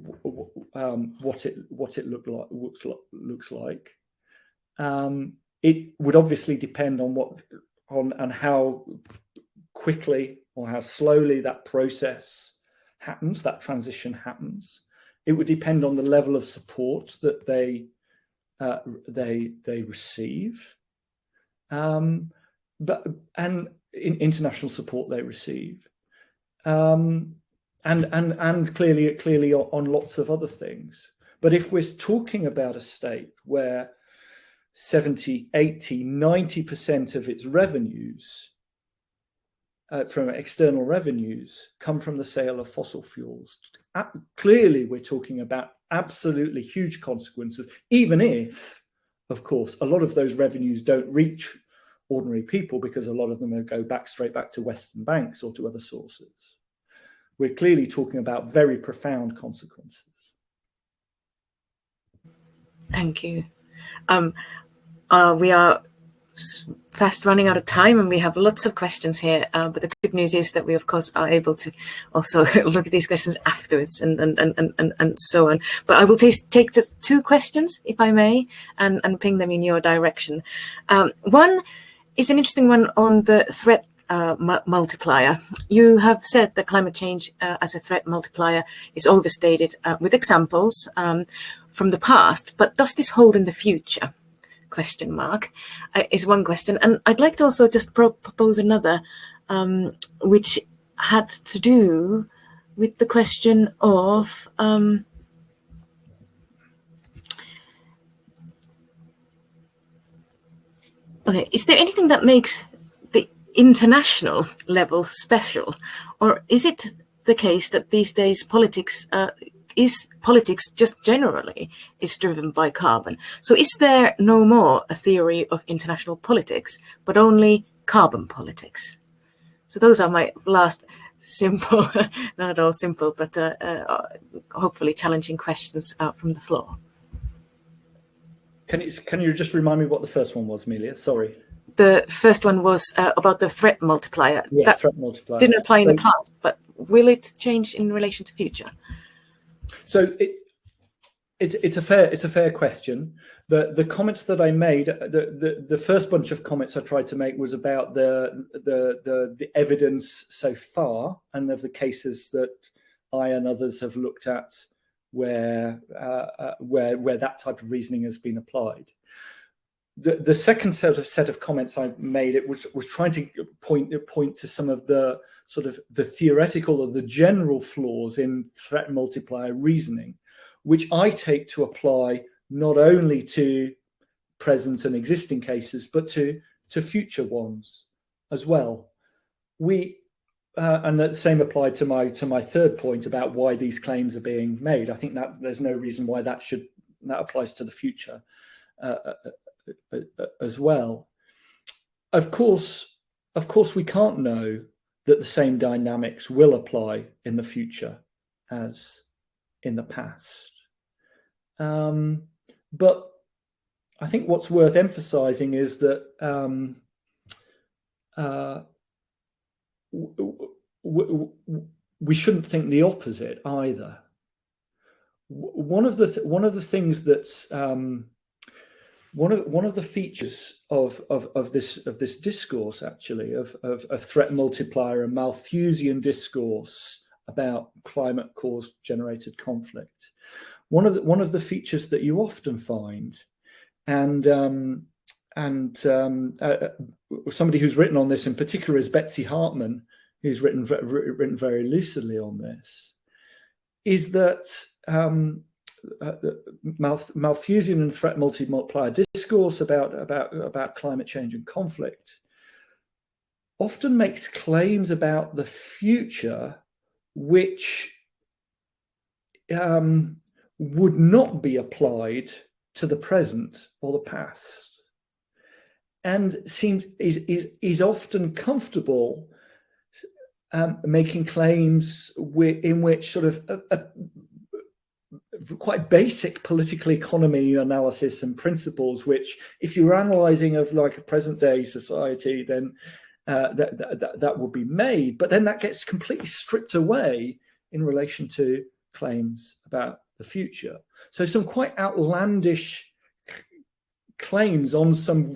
Speaker 3: looks like. It would obviously depend on how quickly or how slowly that process happens, that transition happens. It would depend on the level of support that they receive, and international support they receive, and clearly on lots of other things. But if we're talking about a state where 70, 80, 90% of its revenues from external revenues come from the sale of fossil fuels, clearly we're talking about absolutely huge consequences, even if, of course, a lot of those revenues don't reach ordinary people because a lot of them will go straight back to Western banks or to other sources. We're clearly talking about very profound consequences.
Speaker 1: Thank you. We are fast running out of time and we have lots of questions here, but the good news is that we of course are able to also look at these questions afterwards and so on. But I will take just two questions, if I may, and ping them in your direction. One is an interesting one on the threat multiplier. You have said that climate change as a threat multiplier is overstated with examples from the past, but does this hold in the future? Question mark is one question, and I'd like to also just propose another, which had to do with the question of okay, is there anything that makes the international level special, or is it the case that these days politics just generally is driven by carbon? So is there no more a theory of international politics, but only carbon politics? So those are my last simple, not at all simple, but hopefully challenging questions from the floor.
Speaker 3: Can you just remind me what the first one was, Melia? Sorry.
Speaker 1: The first one was about the threat multiplier.
Speaker 3: Yeah,
Speaker 1: that
Speaker 3: threat multiplier
Speaker 1: didn't apply in the past, but will it change in relation to future?
Speaker 3: So it's a fair question. The comments that I made, the first bunch of comments I tried to make was about the evidence so far and of the cases that I and others have looked at where that type of reasoning has been applied. The second set of comments I made, it was trying to point to some of the sort of the theoretical or the general flaws in threat multiplier reasoning, which I take to apply not only to present and existing cases, but to future ones as well. And the same applied to my third point about why these claims are being made. I think that there's no reason why that applies to the future as well. Of course, we can't know that the same dynamics will apply in the future as in the past. But I think what's worth emphasizing is that we shouldn't think the opposite either. One of the things that's one of the features of this discourse, actually, of threat multiplier and Malthusian discourse about climate-caused generated conflict. One of the features that you often find, and somebody who's written on this in particular is Betsy Hartman, who's written very lucidly on this, is that Malthusian and threat multiplier discourse about climate change and conflict often makes claims about the future which would not be applied to the present or the past, and is often comfortable making claims in which sort of quite basic political economy analysis and principles, which if you're analyzing of like a present day society, then that will be made, but then that gets completely stripped away in relation to claims about the future. So some quite outlandish claims on some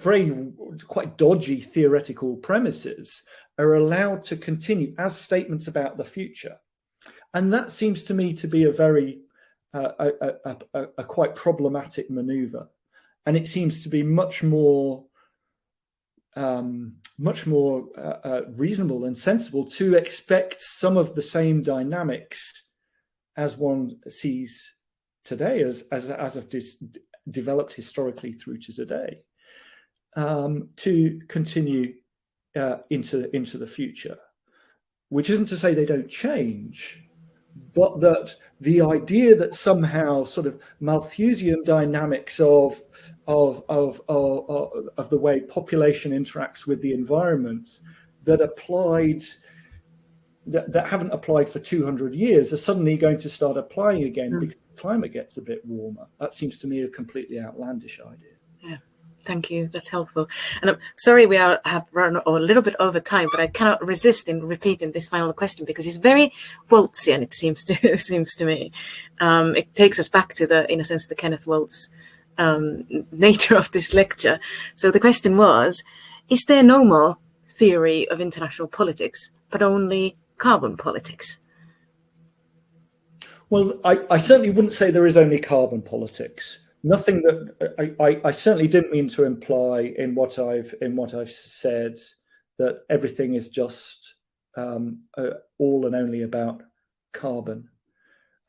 Speaker 3: quite dodgy theoretical premises are allowed to continue as statements about the future. And that seems to me to be a very a quite problematic maneuver, and it seems to be much more reasonable and sensible to expect some of the same dynamics as one sees today, as have developed historically through to today, to continue into the future. Which isn't to say they don't change, but that the idea that somehow sort of Malthusian dynamics of the way population interacts with the environment that haven't applied for 200 years are suddenly going to start applying again because climate gets a bit warmer. That seems to me a completely outlandish idea.
Speaker 1: Yeah. Thank you. That's helpful. And I'm sorry we have run a little bit over time, but I cannot resist in repeating this final question because it's very Waltzian, it seems to me. It takes us back to in a sense, the Kenneth Waltz nature of this lecture. So the question was, is there no more theory of international politics, but only carbon politics?
Speaker 3: Well, I certainly wouldn't say there is only carbon politics. Nothing that I certainly didn't mean to imply in what I've said that everything is just all and only about carbon.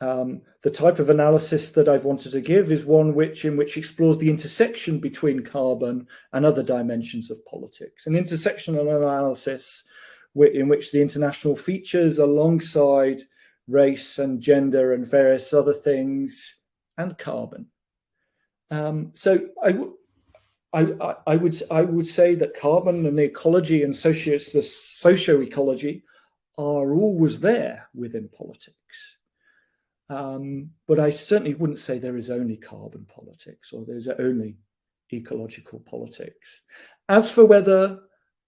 Speaker 3: The type of analysis that I've wanted to give is one in which explores the intersection between carbon and other dimensions of politics, an intersectional analysis in which the international features alongside race and gender and various other things and carbon. So I would say that carbon and the ecology and the socio-ecology are always there within politics. But I certainly wouldn't say there is only carbon politics or there's only ecological politics. As for whether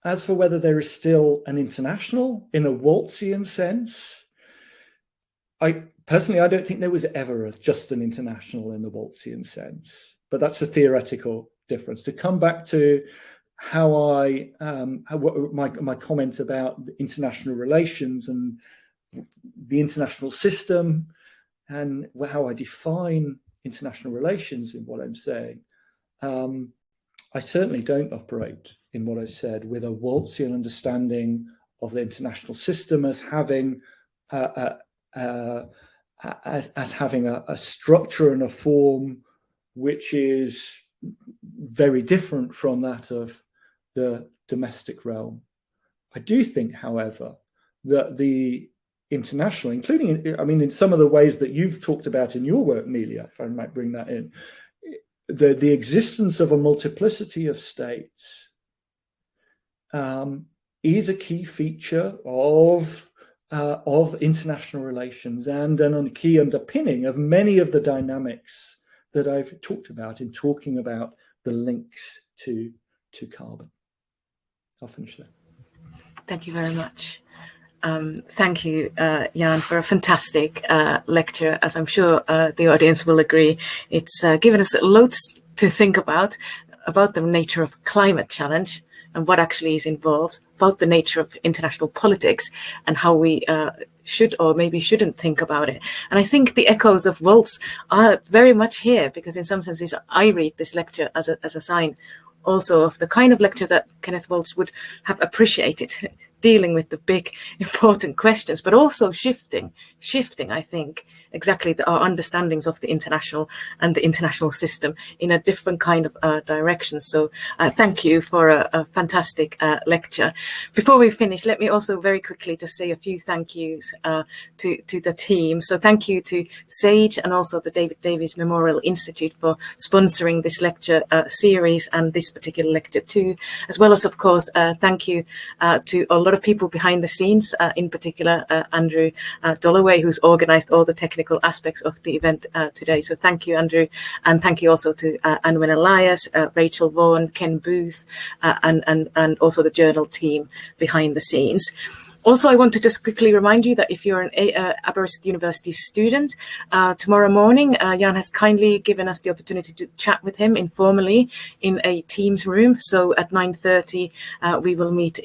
Speaker 3: there is still an international in a Waltzian sense, I don't think there was ever just an international in the Waltzian sense, but that's a theoretical difference. To come back to how my comment about international relations and the international system and how I define international relations in what I'm saying, I certainly don't operate in what I said with a Waltzian understanding of the international system as having a structure and a form which is very different from that of the domestic realm. I do think, however, that the international, including, in some of the ways that you've talked about in your work, Melia, if I might bring that in, the existence of a multiplicity of states is a key feature of international relations and a key underpinning of many of the dynamics that I've talked about in talking about the links to carbon. I'll finish there.
Speaker 1: Thank you very much. Thank you, Jan, for a fantastic lecture. As I'm sure the audience will agree, it's given us loads to think about the nature of climate challenge and what actually is involved, about the nature of international politics and how we should or maybe shouldn't think about it. And I think the echoes of Waltz are very much here, because in some senses I read this lecture as a sign also of the kind of lecture that Kenneth Waltz would have appreciated, dealing with the big important questions, but also shifting, I think, exactly our understandings of the international and the international system in a different kind of direction. So thank you for a fantastic lecture. Before we finish, let me also very quickly just say a few thank yous to the team. So thank you to SAGE and also the David Davies Memorial Institute for sponsoring this lecture series and this particular lecture too, as well as, of course, thank you to a lot of people behind the scenes, in particular Andrew Dolloway, who's organized all the technical aspects of the event today. So thank you, Andrew, and thank you also to Anwen Elias, Rachel Vaughan, Ken Booth, and also the journal team behind the scenes. Also, I want to just quickly remind you that if you're an Aberystwyth University student, tomorrow morning, Jan has kindly given us the opportunity to chat with him informally in a Teams room. So at 9:30, we will meet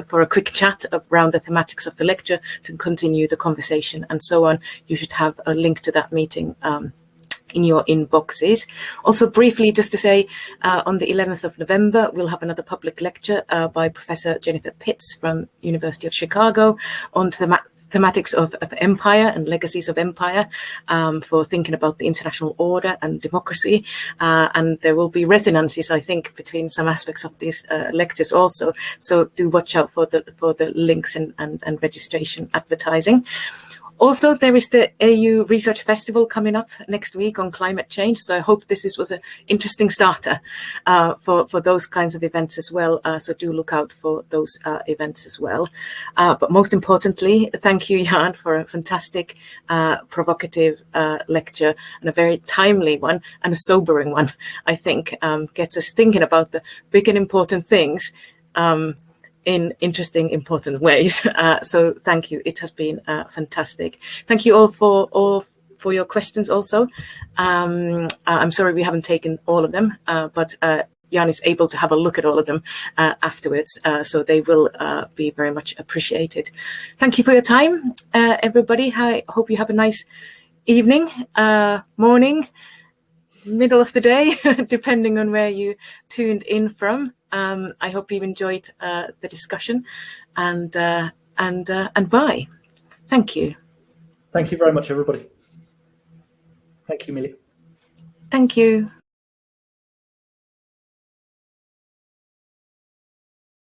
Speaker 1: for a quick chat around the thematics of the lecture to continue the conversation and so on. You should have a link to that meeting in your inboxes. Also briefly, just to say, on the 11th of November, we'll have another public lecture by Professor Jennifer Pitts from University of Chicago on the thematics of empire and legacies of empire, for thinking about the international order and democracy. And there will be resonances, I think, between some aspects of these lectures also. So do watch out for the links and registration advertising. Also, there is the AU Research Festival coming up next week on climate change. So I hope this was an interesting starter for those kinds of events as well. So do look out for those events as well. But most importantly, thank you, Jan, for a fantastic, provocative lecture, and a very timely one and a sobering one, I think, gets us thinking about the big and important things in interesting, important ways. So thank you. It has been fantastic. Thank you all for your questions also. I'm sorry we haven't taken all of them, but Jan is able to have a look at all of them afterwards. So they will be very much appreciated. Thank you for your time, everybody. I hope you have a nice evening, morning, middle of the day, depending on where you tuned in from. I hope you enjoyed the discussion, and bye. Thank you.
Speaker 3: Thank you very much, everybody. Thank you, Millie.
Speaker 1: Thank you.